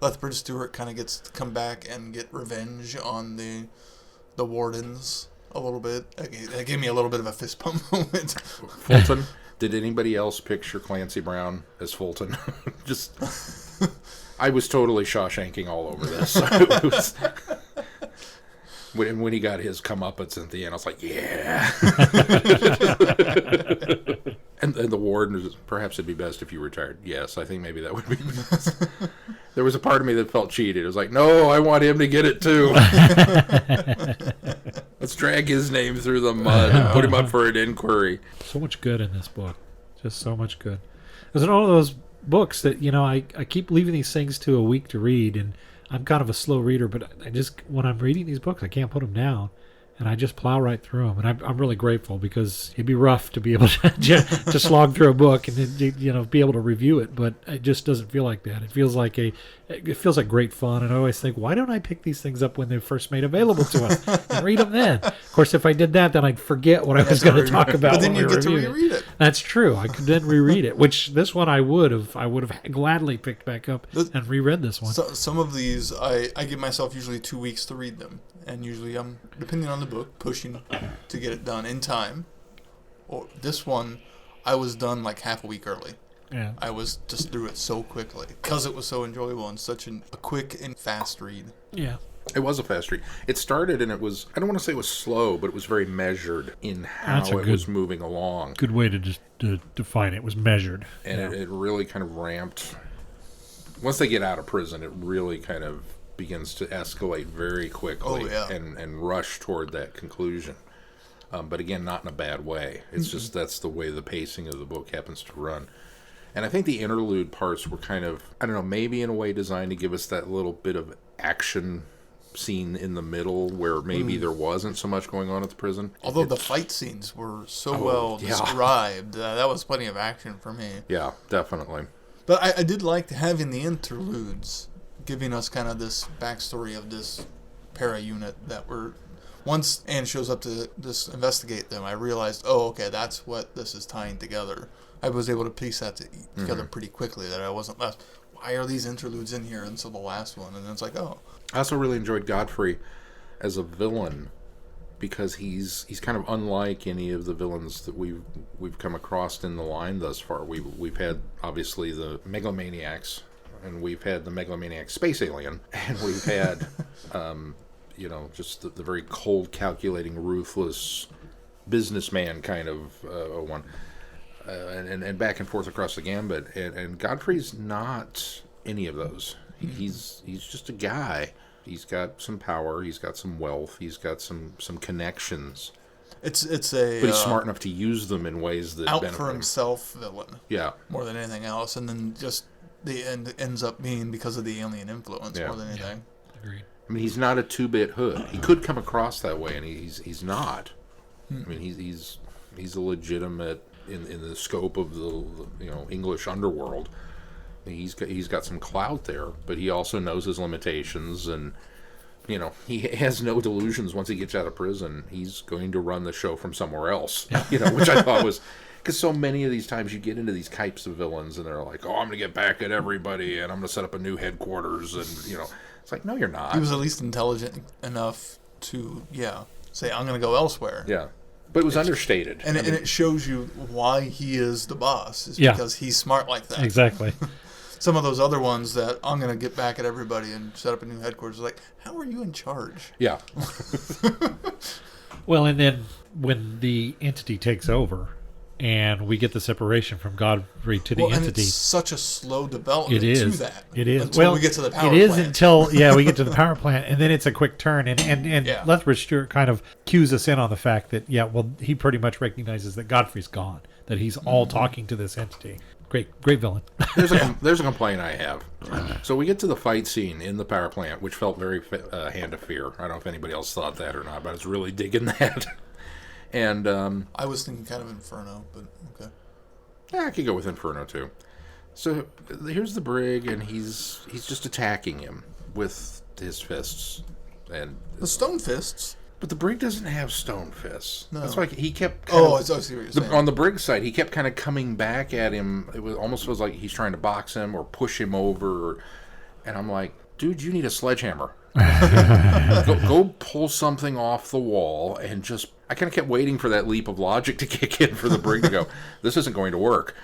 Lethbridge-Stewart kind of gets to come back and get revenge on the wardens a little bit. It gave me a little bit of a fist pump moment. Fulton. Did anybody else picture Clancy Brown as Fulton? I was totally Shawshanking all over this. When he got his comeuppance at the end, I was like, yeah. and the warden was, perhaps it'd be best if you retired. Yes, I think maybe that would be best. There was a part of me that felt cheated. It was like, no, I want him to get it too. Let's drag his name through the mud and put him up for an inquiry. So much good in this book. Just so much good. It was one of those books that, I keep leaving these things to a week to read, and I'm kind of a slow reader, but when I'm reading these books, I can't put them down, and I just plow right through them. And I'm really grateful, because it'd be rough to be able to slog through a book and then, be able to review it, but it just doesn't feel like that. It feels like great fun, and I always think, why don't I pick these things up when they're first made available to us and read them then? Of course, if I did that, then I'd forget what I was going to talk about. But then when you we get to reviewed reread it. That's true. I could then reread it, which this one I would have gladly picked back up and reread this one. So, some of these, I give myself usually 2 weeks to read them. And usually I'm, depending on the book, pushing to get it done in time. Or this one, I was done like half a week early. Yeah. I was just through it so quickly because it was so enjoyable and such a quick and fast read. Yeah. It was a fast read. It started and it was, I don't want to say it was slow, but it was very measured in how it was moving along. Good way to just to define it. It was measured. And it really kind of ramped. Once they get out of prison, it really kind of begins to escalate very quickly and rush toward that conclusion. But again, not in a bad way. It's just that's the way the pacing of the book happens to run. And I think the interlude parts were kind of, I don't know, maybe in a way designed to give us that little bit of action scene in the middle where maybe there wasn't so much going on at the prison. Although the fight scenes were so well described, that was plenty of action for me. Yeah, definitely. But I did like having the interludes, giving us kind of this backstory of this para-unit that were... Once Anne shows up to just investigate them, I realized, okay, that's what this is tying together. I was able to piece that together pretty quickly, that I wasn't left, why are these interludes in here until the last one? And then it's like, oh. I also really enjoyed Godfrey as a villain because he's kind of unlike any of the villains that we've come across in the line thus far. We've had, obviously, the megalomaniacs, and we've had the megalomaniac space alien, and we've had... just the very cold, calculating, ruthless businessman kind of one. And back and forth across the gambit. And Godfrey's not any of those. He's just a guy. He's got some power. He's got some wealth. He's got some connections. But he's smart enough to use them in ways that out benefit for him. himself villain. Yeah. More than anything else. And then just the end ends up being because of the alien influence more than anything. Agreed. I mean, he's not a 2-bit hood. He could come across that way, and he's not. I mean, he's a legitimate in the scope of the English underworld. He's got some clout there, but he also knows his limitations, and he has no delusions. Once he gets out of prison, he's going to run the show from somewhere else. Which I thought was. Because so many of these times you get into these types of villains, and they're like, "Oh, I'm going to get back at everybody, and I'm going to set up a new headquarters," and it's like, no, you're not. He was at least intelligent enough to, say, I'm going to go elsewhere. Yeah, but it was understated, and it shows you why he is the boss. Is Yeah. because he's smart like that. Exactly. Some of those other ones that I'm going to get back at everybody and set up a new headquarters, like, how are you in charge? Yeah. Well, and then when the entity takes over, and we get the separation from Godfrey to the And entity. it's such a slow development It is. to that. It is. Until Well, we get to the power it is plant. until we get to the power plant, and then it's a quick turn. And Yeah. Lethbridge-Stewart kind of cues us in on the fact that he pretty much recognizes that Godfrey's gone, that he's all talking to this entity. Great villain. There's a complaint I have. So we get to the fight scene in the power plant, which felt very Hand of Fear. I don't know if anybody else thought that or not, but I was really digging that. And I was thinking kind of Inferno, but okay. yeah, I could go with Inferno too. So here's the brig, and he's just attacking him with his fists, and The Stone Fists. but the brig doesn't have stone fists. No. That's why he kept. I see what you're saying. On the brig side, he kept kind of coming back at him. It almost feels like he's trying to box him or push him over. And I'm like, dude, you need a sledgehammer. go pull something off the wall and just. I kind of kept waiting for that leap of logic to kick in for the brig to go, this isn't going to work.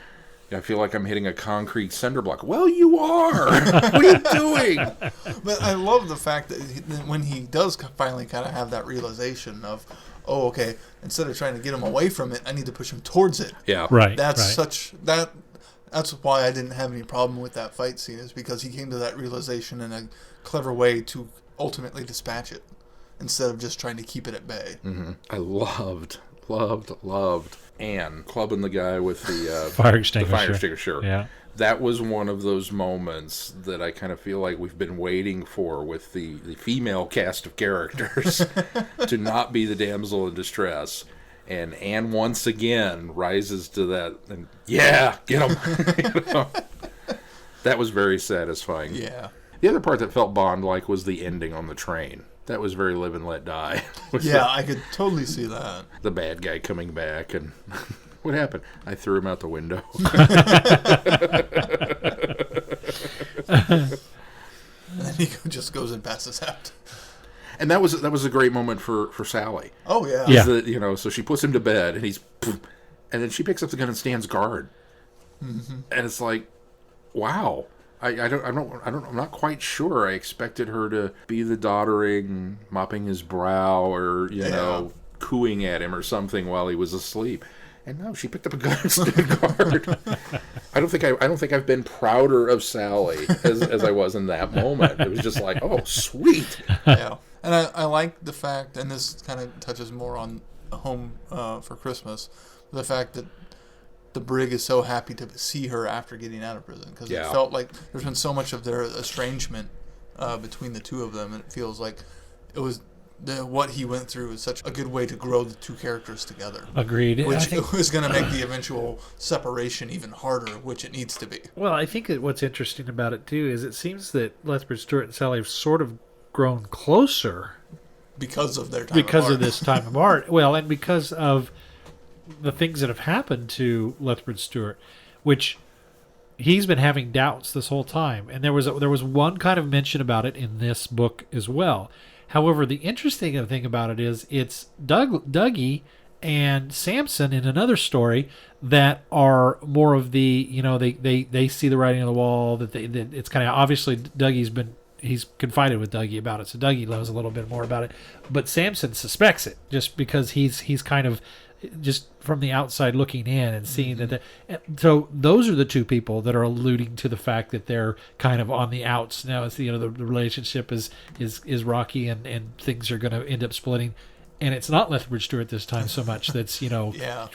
I feel like I'm hitting a concrete cinder block. Well, you are. What are you doing? But I love the fact that when he does finally kind of have that realization of, oh, okay, instead of trying to get him away from it, I need to push him towards it. Yeah. Right. That's right. That's why I didn't have any problem with that fight scene, is because he came to that realization in a clever way to ultimately dispatch it instead of just trying to keep it at bay. Mm-hmm. I loved Anne clubbing the guy with the fire extinguisher. The fire extinguisher. Yeah. That was one of those moments that I kind of feel like we've been waiting for with the female cast of characters to not be the damsel in distress. And Anne once again rises to that, and get him. That was very satisfying. Yeah. The other part that felt Bond-like was the ending on the train. That was very live and let die. Yeah, I could totally see that. The bad guy coming back, and what happened? I threw him out the window. And then he just goes and passes out. And that was a great moment for Sally. Oh, yeah. Yeah. So she puts him to bed, and and then she picks up the gun and stands guard. Mm-hmm. And it's like, wow. I'm not quite sure. I expected her to be the doddering, mopping his brow, or cooing at him or something while he was asleep. And no, she picked up a gun and stood guard. I don't think I've been prouder of Sally as I was in that moment. It was just like, oh, sweet. Yeah. And I like the fact, and this kind of touches more on Home for Christmas, the fact that the brig is so happy to see her after getting out of prison, because it felt like there's been so much of their estrangement between the two of them, and it feels like it was what he went through is such a good way to grow the two characters together. Agreed. Which is going to make the eventual separation even harder, which it needs to be. Well, I think that what's interesting about it too is it seems that Lethbridge-Stewart and Sally have sort of grown closer because of their time because apart. of this time apart. Well, and because of the things that have happened to Lethbridge-Stewart, which he's been having doubts this whole time, and there was one kind of mention about it in this book as well. However, the interesting thing about it is it's Dougie and Samson in another story that are more of the, they see the writing on the wall, that it's kind of obviously he's confided with Dougie about it, so Dougie knows a little bit more about it, but Samson suspects it just because he's kind of just from the outside looking in and seeing that. So those are the two people that are alluding to the fact that they're kind of on the outs now. It's the relationship is rocky and things are going to end up splitting. And it's not Lethbridge-Stewart this time so much that's at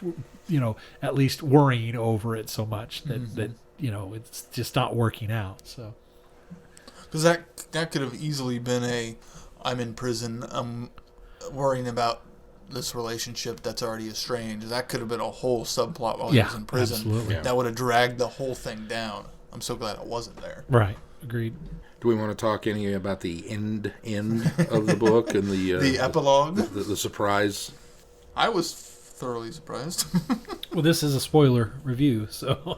least worrying over it so much that it's just not working out. So because that that could have easily been I'm in prison, I'm worrying about this relationship that's already estranged. That could have been a whole subplot while he was in prison. Absolutely. Yeah. That would have dragged the whole thing down. I'm so glad it wasn't there. Right. Agreed. Do we want to talk any about the end of the book and the epilogue? The surprise? I was thoroughly surprised. Well, this is a spoiler review, so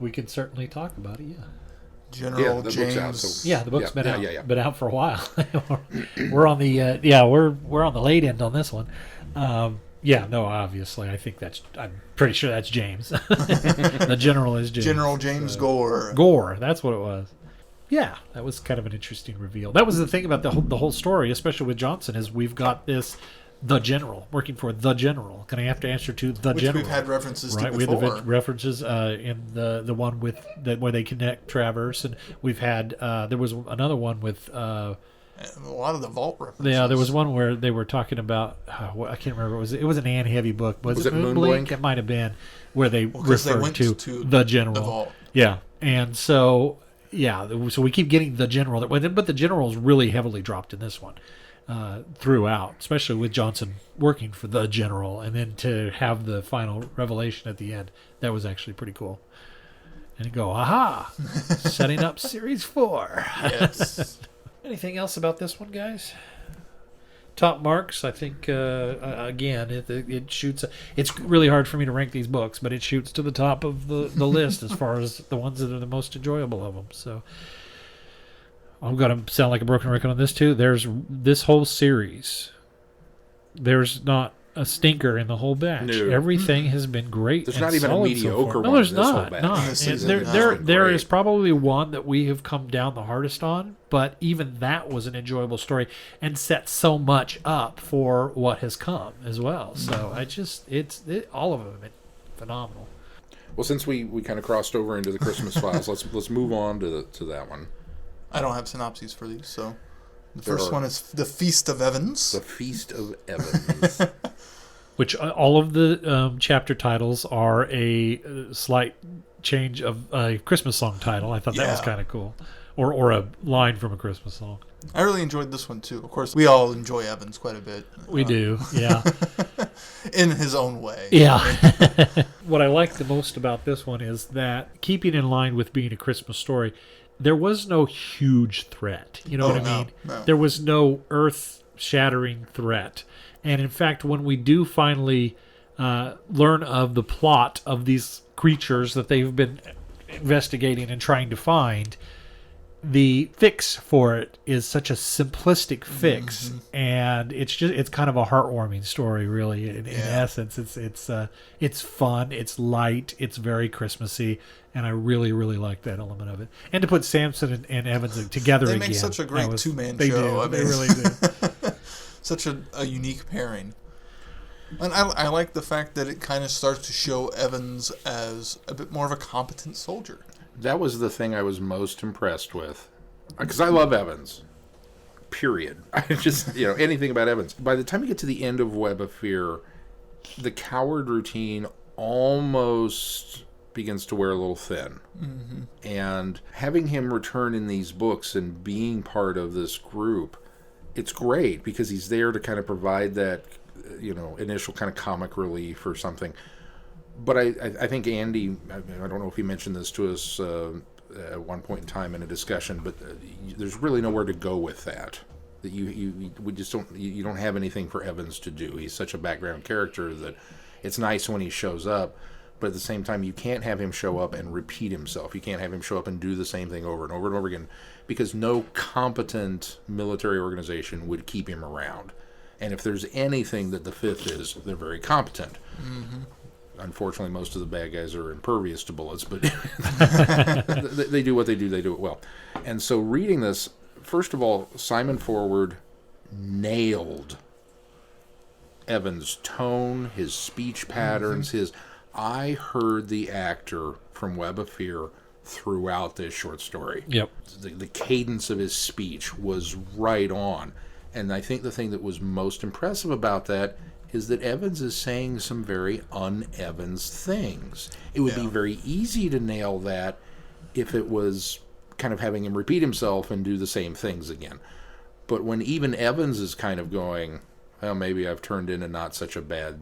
we can certainly talk about it. Yeah. General the James. book's out, so- Yeah, the book's been out. Yeah. Been out for a while. We're on the we're on the late end on this one. Obviously, I think I'm pretty sure that's James. The general is James. General James Gore. Gore, that's what it was. Yeah, that was kind of an interesting reveal. That was the thing about the whole story, especially with Johnson, is we've got this the general working for the general. Going to have to answer to the Which general. we've had references right, to we before. had the references in the one with where they connect Traverse, and we've had there was another one with A lot of the vault references. yeah, there was one where they were talking about I can't remember. It was an Anne Heavy book. Was it Moonblink? It might have been where they referred went to the general. the vault. Yeah, and so so we keep getting the general, but the general is really heavily dropped in this one throughout, especially with Johnson working for the general, and then to have the final revelation at the end, that was actually pretty cool. And you go, aha, setting up series 4. Yes. Anything else about this one, guys? Top marks, I think, again, it shoots. It's really hard for me to rank these books, but it shoots to the top of the list as far as the ones that are the most enjoyable of them. So I'm going to sound like a broken record on this, too. There's this whole series. There's not a stinker in the whole batch. No. Everything has been great. There's and not even a solid mediocre so far. one No, there's in this whole not. batch. Not. In this season, no. There It's been is great. probably one that we have come down the hardest on, but even that was an enjoyable story and set so much up for what has come as well. So all of them have been phenomenal. Well, since we kind of crossed over into the Christmas Files, let's move on to that one. I don't have synopses for these, so the There first are- one is The Feast of Evans. The Feast of Evans. Which all of the chapter titles are a slight change of a Christmas song title. I thought that was Yeah. kind of cool. Or a line from a Christmas song. I really enjoyed this one, too. Of course, we all enjoy Evans quite a bit. We do, yeah. In his own way. Yeah. What I like the most about this one is that, keeping in line with being a Christmas story, there was no huge threat. You know Oh, what I no, mean? no. There was no earth-shattering threat. And in fact, when we do finally learn of the plot of these creatures that they've been investigating and trying to find, the fix for it is such a simplistic fix, and it's kind of a heartwarming story, really. In essence, it's fun, it's light, it's very Christmassy, and I really, really like that element of it. And to put Samson and Evans together They again, make such a great that was- two-man they show. do, I they mean- really do. Such a unique pairing. And I like the fact that it kind of starts to show Evans as a bit more of a competent soldier. That was the thing I was most impressed with. Because I love Evans. Period. I just, anything about Evans. By the time you get to the end of Web of Fear, the coward routine almost begins to wear a little thin. Mm-hmm. And having him return in these books and being part of this group, it's great because he's there to kind of provide that, initial kind of comic relief or something. But I think Andy, I don't know if he mentioned this to us at one point in time in a discussion, but there's really nowhere to go with that. That we just you don't have anything for Evans to do. He's such a background character that it's nice when he shows up, but at the same time you can't have him show up and repeat himself. You can't have him show up and do the same thing over and over and over again, because no competent military organization would keep him around. And if there's anything that the Fifth is, they're very competent. Mm-hmm. Unfortunately, most of the bad guys are impervious to bullets, but they do what they do. They do it well. And so reading this, first of all, Simon Forward nailed Evans' tone, his speech patterns, I heard the actor from Web of Fear throughout this short story. Yep. The cadence of his speech was right on. And I think the thing that was most impressive about that is that Evans is saying some very un-Evans things. It would be very easy to nail that if it was, kind of having him repeat himself and do the same things again. But when even Evans is kind of going, well, maybe I've turned into not such a bad,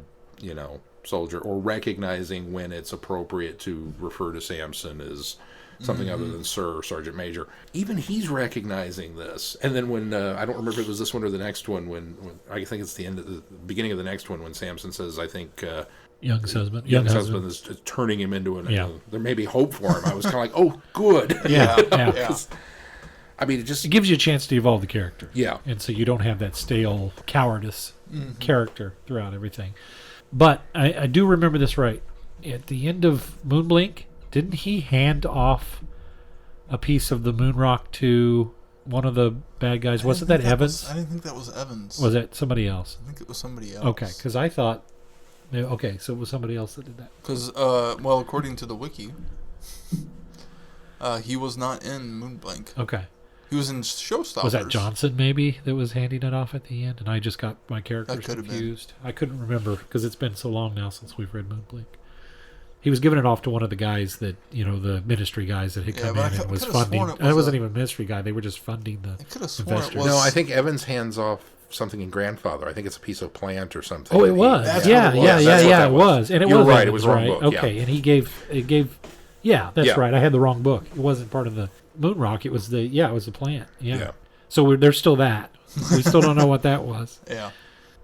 soldier, or recognizing when it's appropriate to refer to Samson as something other than Sir or Sergeant Major. Even he's recognizing this. And then when, I don't remember if it was this one or the next one, when I think it's the beginning of the next one, when Samson says, I think... Young's husband is turning him into there may be hope for him. I was kind of like, oh, good. Yeah. I mean, it gives you a chance to evolve the character. Yeah. And so you don't have that stale cowardice character throughout everything. But I do remember this right. At the end of Moonblink, didn't he hand off a piece of the moon rock to one of the bad guys? Wasn't that Evans? I didn't think that was Evans. Was it somebody else? I think it was somebody else. Okay, because I thought... Okay, so it was somebody else that did that. Because, according to the wiki, he was not in Moonblink. Okay. He was in Showstoppers. Was that Johnson, maybe, that was handing it off at the end? And I just got my characters That confused. I couldn't remember, because it's been so long now since we've read Moonblink. He was giving it off to one of the guys that, the ministry guys that had come in and was funding. It wasn't even a ministry guy. They were just funding the investors. No, I think Evans hands off something in Grandfather. I think it's a piece of plant or something. Oh, it was. Yeah, it was. And it You're was right. Evans, It was wrong right? book. Okay, yeah. and it gave. Yeah, that's right. I had the wrong book. It wasn't part of the moon rock. It was the plant. Yeah. So there's still that. We still don't know what that was. Yeah.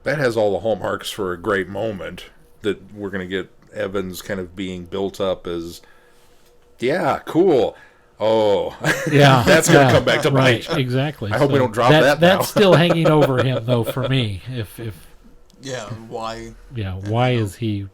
That has all the hallmarks for a great moment that we're going to get Evans kind of being built up as, cool. Oh, yeah, that's going to come back to right, bite. Exactly. I hope we don't drop that now. That's still hanging over him, though, for me. Why? Yeah, why is he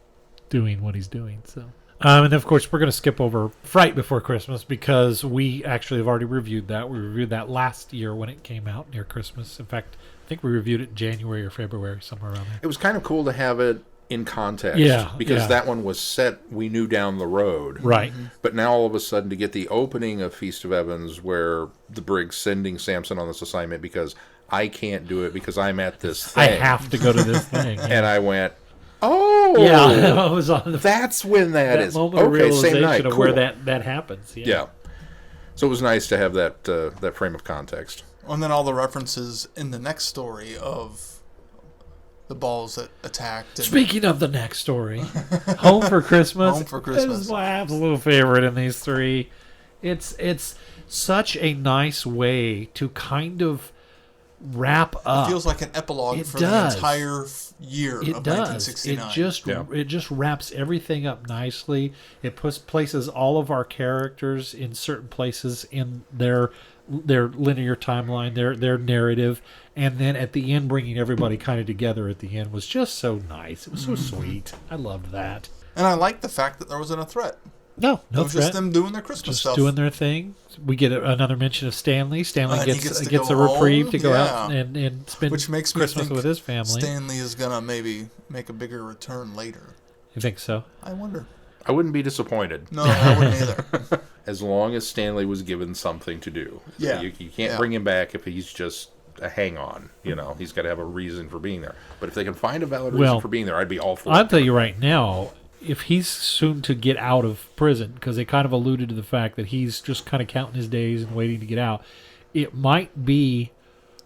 doing what he's doing? So, and of course, we're going to skip over Fright Before Christmas because we actually have already reviewed that. We reviewed that last year when it came out near Christmas. In fact, I think we reviewed it in January or February, somewhere around there. It was kind of cool to have it in context. Because that one was set, we knew, down the road. Right. But now all of a sudden to get the opening of Feast of Evans where the brig's sending Samson on this assignment because I can't do it because I'm at this thing. I have to go to this thing. Yeah. And I went, oh. Yeah, I was on that's when that is. Moment of realization same night. of Cool. where that happens. Yeah. So it was nice to have that frame of context. And then all the references in the next story of the balls that attacked. Speaking of the next story, Home for Christmas. Home for Christmas is my absolute favorite in these three. It's such a nice way to kind of wrap up. It feels like an epilogue for the entire year of 1969. It just wraps everything up nicely. It places all of our characters in certain places in their linear timeline, their narrative, and then at the end bringing everybody kind of together at the end was just so nice. It was so sweet. I loved that. And I liked the fact that there wasn't a threat. No it was threat. Just them doing their Christmas stuff. Just doing their thing. We get another mention of Stanley. Stanley gets a home. reprieve to go out and spend Which makes Christmas me think with his family. Stanley is going to maybe make a bigger return later. You think so? I wonder. I wouldn't be disappointed. No, I wouldn't either. As long as Stanley was given something to do. Yeah. You can't bring him back if he's just a hang-on. He's got to have a reason for being there. But if they can find a valid reason for being there, I'd be all for it. I'll tell you right now, if he's soon to get out of prison, because they kind of alluded to the fact that he's just kind of counting his days and waiting to get out, it might be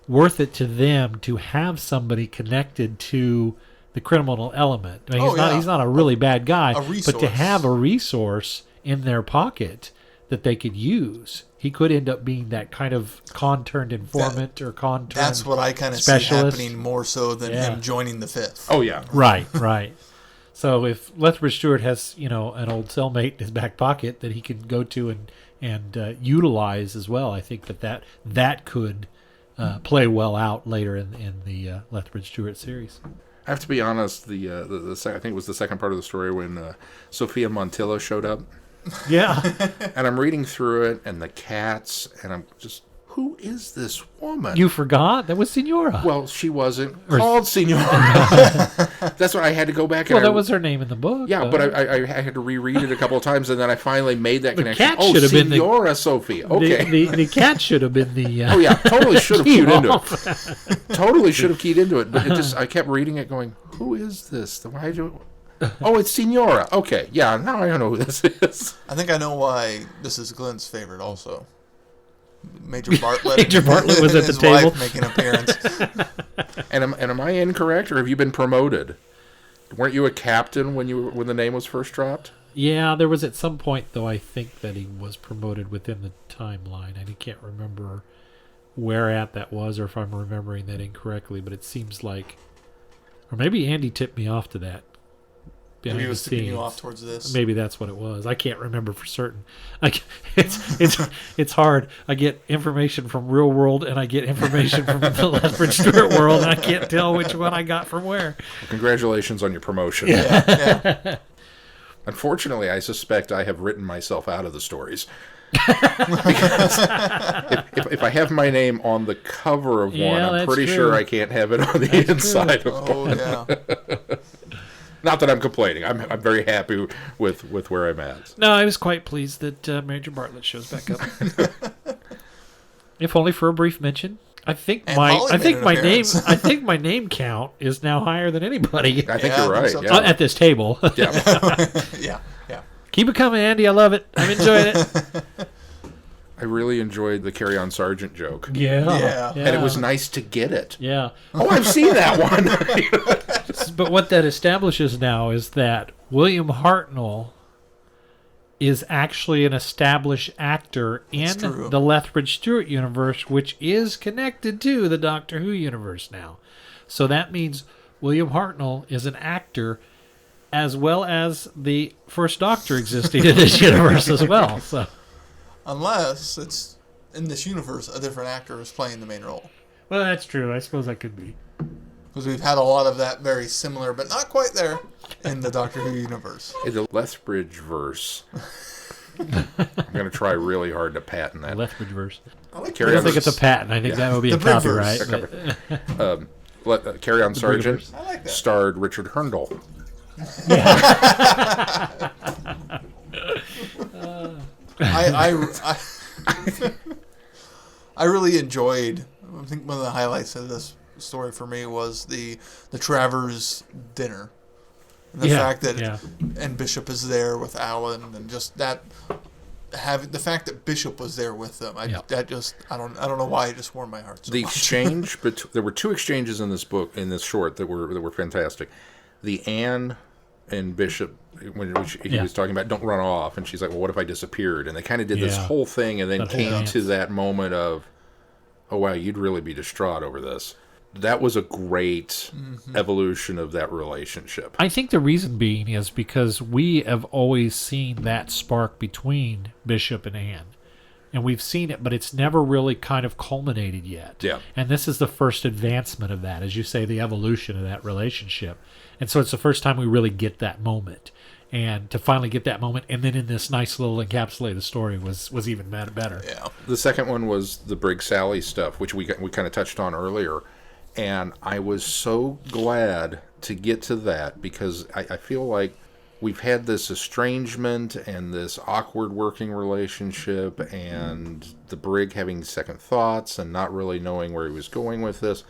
worth it to them to have somebody connected to the criminal element. I mean, he's not a really bad guy, but to have a resource in their pocket that they could use. He could end up being that kind of con-turned informant or con-turned That's what I kind of see happening more so than him joining the Fifth. Oh, yeah. Right. So if Lethbridge-Stewart has, an old cellmate in his back pocket that he can go to and utilize as well, I think that could play well out later in the Lethbridge-Stewart series. I have to be honest. I think it was the second part of the story when Sophia Montilla showed up. Yeah. And I'm reading through it, and the cats, and I'm just, who is this woman? You forgot? That was Senora. Well, she wasn't called Senora. That's why I had to go back. Well, that was her name in the book. Yeah, but I had to reread it a couple of times, and then I finally made that connection. Cat should have been Senora Sophia. Okay. The cat should have been the... oh, yeah. Totally should have keyed into it. Totally should have keyed into it. But I kept reading it going, who is this? Why do... Oh, it's Senora. Okay, yeah, now I know who this is. I think I know why this is Glenn's favorite also. Major Bartlett. Major Bartlett was at the his table. wife making an appearance. And am I incorrect, or have you been promoted? Weren't you a captain when the name was first dropped? Yeah, there was at some point, though, I think that he was promoted within the timeline. I can't remember where at that was, or if I'm remembering that incorrectly, but it seems like... Or maybe Andy tipped me off to that. Maybe he was tipping you scenes. off towards this. Maybe that's what it was. I can't remember for certain. It's hard. I get information from real world, and I get information from the Lethbridge-Stewart world, and I can't tell which one I got from where. Well, congratulations on your promotion. Yeah. Unfortunately, I suspect I have written myself out of the stories. Because if I have my name on the cover of one, I'm pretty sure I can't have it on the inside of one. Oh, yeah. Not that I'm complaining. I'm very happy with where I'm at. No, I was quite pleased that Major Bartlett shows back up. If only for a brief mention. I think And my Holly I made think an my name appearance. I think my name count is now higher than anybody I think Yeah, you're I right. think so, Yeah. at this table. Yeah. Yeah. Keep it coming, Andy. I love it. I'm enjoying it. I really enjoyed the Carry On Sergeant joke. Yeah. And it was nice to get it. Yeah. Oh, I've seen that one. But what that establishes now is that William Hartnell is actually an established actor in true. the Lethbridge-Stewart universe, which is connected to the Doctor Who universe now. So that means William Hartnell is an actor as well as the First Doctor existing in this universe as well. So, Unless it's in this universe, a different actor is playing the main role. well, that's true. I suppose that could be. Because we've had a lot of that very similar, but not quite there, in the Doctor Who universe. In the Lethbridge verse. I'm going to try really hard to patent that. Lethbridge verse. I like I Carry don't On think it's a patent. I think that would be a The Brig copyright. verse. but- Carry On Sergeant I like that. starred Richard Herndl. I really enjoyed. I think one of the highlights of this story for me was the Travers dinner, and the fact that and Bishop is there with Alan, and just that the fact that Bishop was there with them. I don't know why it just warmed my heart. So The much. exchange, there were two exchanges in this book, in this short, that were fantastic. The Anne and Bishop, when he was talking about don't run off, and she's like, well, what if I disappeared? And they kind of did this whole thing, and then came to that moment of, oh wow, you'd really be distraught over this. That was a great evolution of that relationship. I think the reason being is because we have always seen that spark between Bishop and Anne. And we've seen it, but it's never really kind of culminated yet. Yeah. And this is the first advancement of that, as you say, the evolution of that relationship. And so it's the first time we really get that moment. And to finally get that moment, and then in this nice little encapsulated story was even better. Yeah. The second one was the Briggs Sally stuff, which we kind of touched on earlier. And I was so glad to get to that because I feel like we've had this estrangement and this awkward working relationship and the Brig having second thoughts and not really knowing where he was going with this.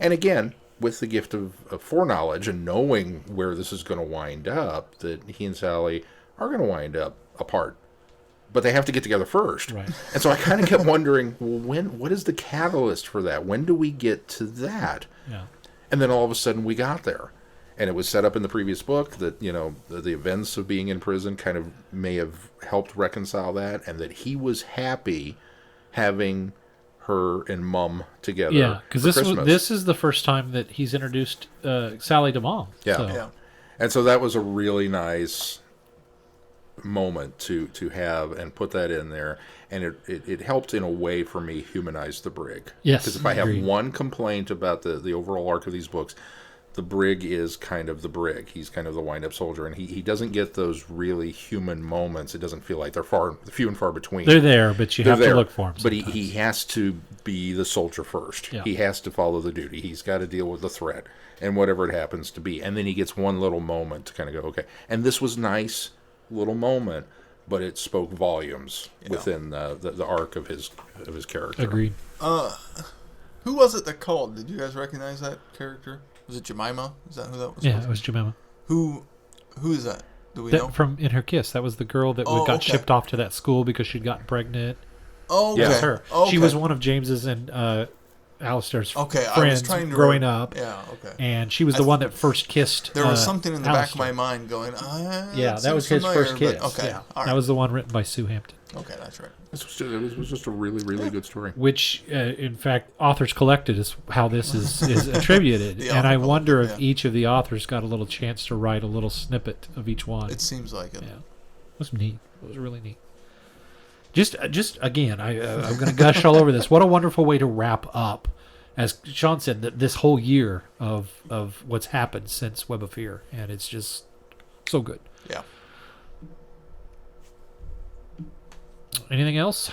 And again, with the gift of foreknowledge and knowing where this is going to wind up, that he and Sally are going to wind up apart. But they have to get together first. Right. And so I kind of kept wondering, well, what is the catalyst for that? When do we get to that? Yeah. And then all of a sudden we got there. And it was set up in the previous book that, the events of being in prison kind of may have helped reconcile that, and that he was happy having her and Mum together. Yeah, because Christmas. this is the first time that he's introduced Sally to Mom. Yeah. So. Yeah. And so that was a really nice moment to have and put that in there, and it helped in a way for me humanize the Brig. Yes, because if I have agreed. one complaint about the overall arc of these books, the Brig is kind of the Brig. He's kind of the wind-up soldier, and he doesn't get those really human moments. It doesn't feel like they're few and far between. They're there, but you have to look for them. But he has to be the soldier first. Yeah. He has to follow the duty. He's got to deal with the threat and whatever it happens to be. And then he gets one little moment to kind of go, okay. And this was nice little moment, but it spoke volumes within the arc of his character. Agreed. Who was it that called? Did you guys recognize that character? Was it Jemima? Is that who that was? Yeah, it was Jemima. Who is that? Do we know? From In Her Kiss. That was the girl that got shipped off to that school because she'd gotten pregnant. Oh, Yeah. okay. That's her. Okay. She was one of James's and Alistair's Okay, I was friends trying to growing up. Yeah, okay. And she was the one that first kissed. There was something in the back of Alistair. my mind going, Yeah, that was seems his first familiar, kiss. but- okay, Yeah. all right. That was the one written by Sue Hampton. Okay, that's right. It was just a really, really good story. Which, in fact, Authors Collected is how this is attributed. The And I Author wonder Collected, if yeah. each of the authors got a little chance to write a little snippet of each one. It seems like it. Yeah, it was neat. It was really neat. Just again, I'm going to gush all over this. What a wonderful way to wrap up, as Sean said, this whole year of what's happened since Web of Fear, and it's just so good. Yeah. Anything else?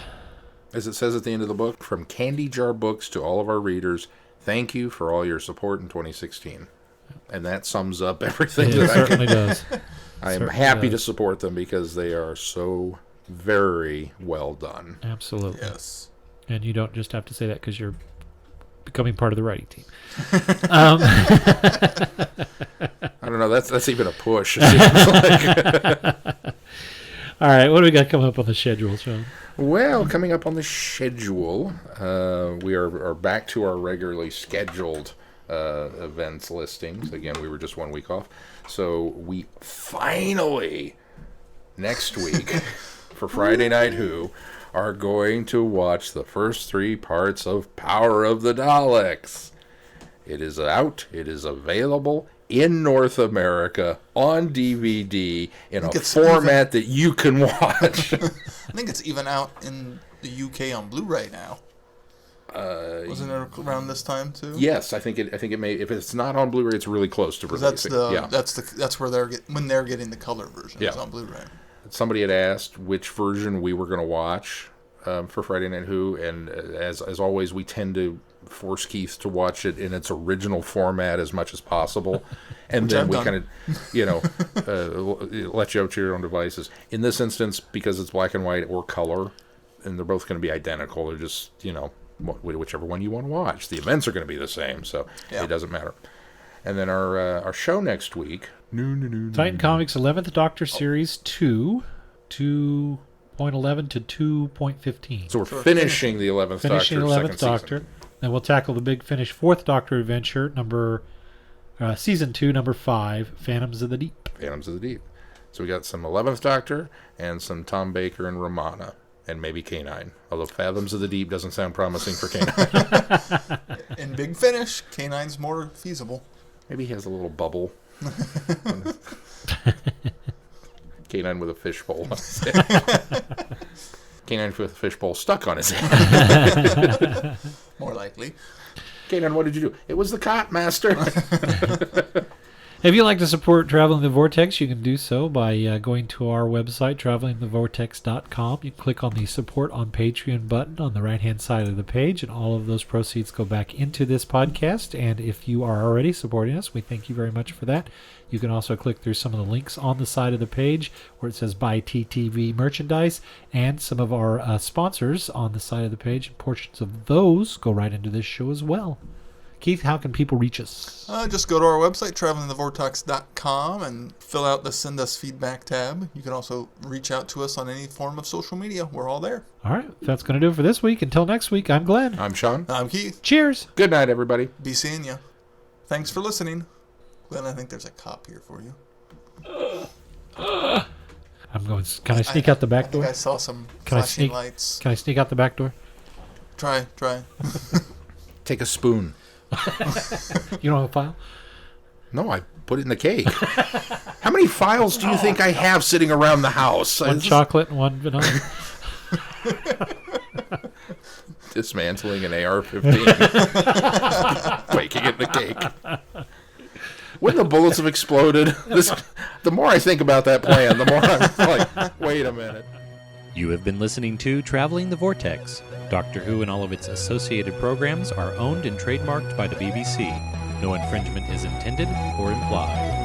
As it says at the end of the book, from Candy Jar Books to all of our readers, thank you for all your support in 2016. And that sums up everything. It that certainly does. I am certainly happy does. to support them because they are so very well done. Absolutely. Yes. And you don't just have to say that because you're becoming part of the writing team. I don't know. That's even a push. It seems like. All right, what do we got coming up on the schedule, Sean? Well, coming up on the schedule, we are back to our regularly scheduled events listings. Again, we were just 1 week off. So we finally, next week, for Friday Night Who, are going to watch the first 3 parts of Power of the Daleks. It is out. It is available in North America on DVD in a format that you can watch. I think it's even out in the UK on Blu-ray now. Wasn't it around this time too? Yes, I think it may. If it's not on Blu-ray, it's really close to releasing. That's where they're getting the color version. Yeah. It's on Blu-ray. Somebody had asked which version we were going to watch for Friday Night Who, and as always, we tend to force Keith to watch it in its original format as much as possible, and then we kind of, let you up to your own devices. In this instance, because it's black and white or color, and they're both going to be identical, they're just, whichever one you want to watch. The events are going to be the same, so it doesn't matter. And then our show next week, Titan Comics 11th Doctor Series 2, 2.11 to 2.15. So we're finishing the 11th Finishing Doctor, 11th second Doctor. season. Then we'll tackle the big finish 4th Doctor adventure, Season 2, number 5, Phantoms of the Deep. Phantoms of the Deep. So we got some 11th Doctor and some Tom Baker and Romana. And maybe K9. Although Fathoms of the Deep doesn't sound promising for K9. In Big Finish, K9's more feasible. Maybe he has a little bubble. K9 with a fishbowl on his head. K9 with a fishbowl stuck on his head. More likely. K9, what did you do? It was the cot, master. If you'd like to support Traveling the Vortex, you can do so by going to our website, travelingthevortex.com. You click on the Support on Patreon button on the right-hand side of the page, and all of those proceeds go back into this podcast. And if you are already supporting us, we thank you very much for that. You can also click through some of the links on the side of the page where it says Buy TTV Merchandise, and some of our sponsors on the side of the page. Portions of those go right into this show as well. Keith, how can people reach us? Just go to our website, travelingthevortex.com, and fill out the Send Us Feedback tab. You can also reach out to us on any form of social media. We're all there. All right, that's going to do it for this week. Until next week, I'm Glenn. I'm Sean. I'm Keith. Cheers. Good night, everybody. Be seeing you. Thanks for listening. Glenn, I think there's a cop here for you. I'm going. Can I sneak out the back I door? think I saw some Can I flashing sneak? lights. Can I sneak out the back door? Try. Take a spoon. You don't have a file? No, I put it in the cake. How many files do you think I have sitting around the house? One chocolate and one vanilla. Dismantling an AR-15. Waking in the cake. When the bullets have exploded, the more I think about that plan, the more I'm like, wait a minute. You have been listening to Traveling the Vortex. Doctor Who and all of its associated programs are owned and trademarked by the BBC. No infringement is intended or implied.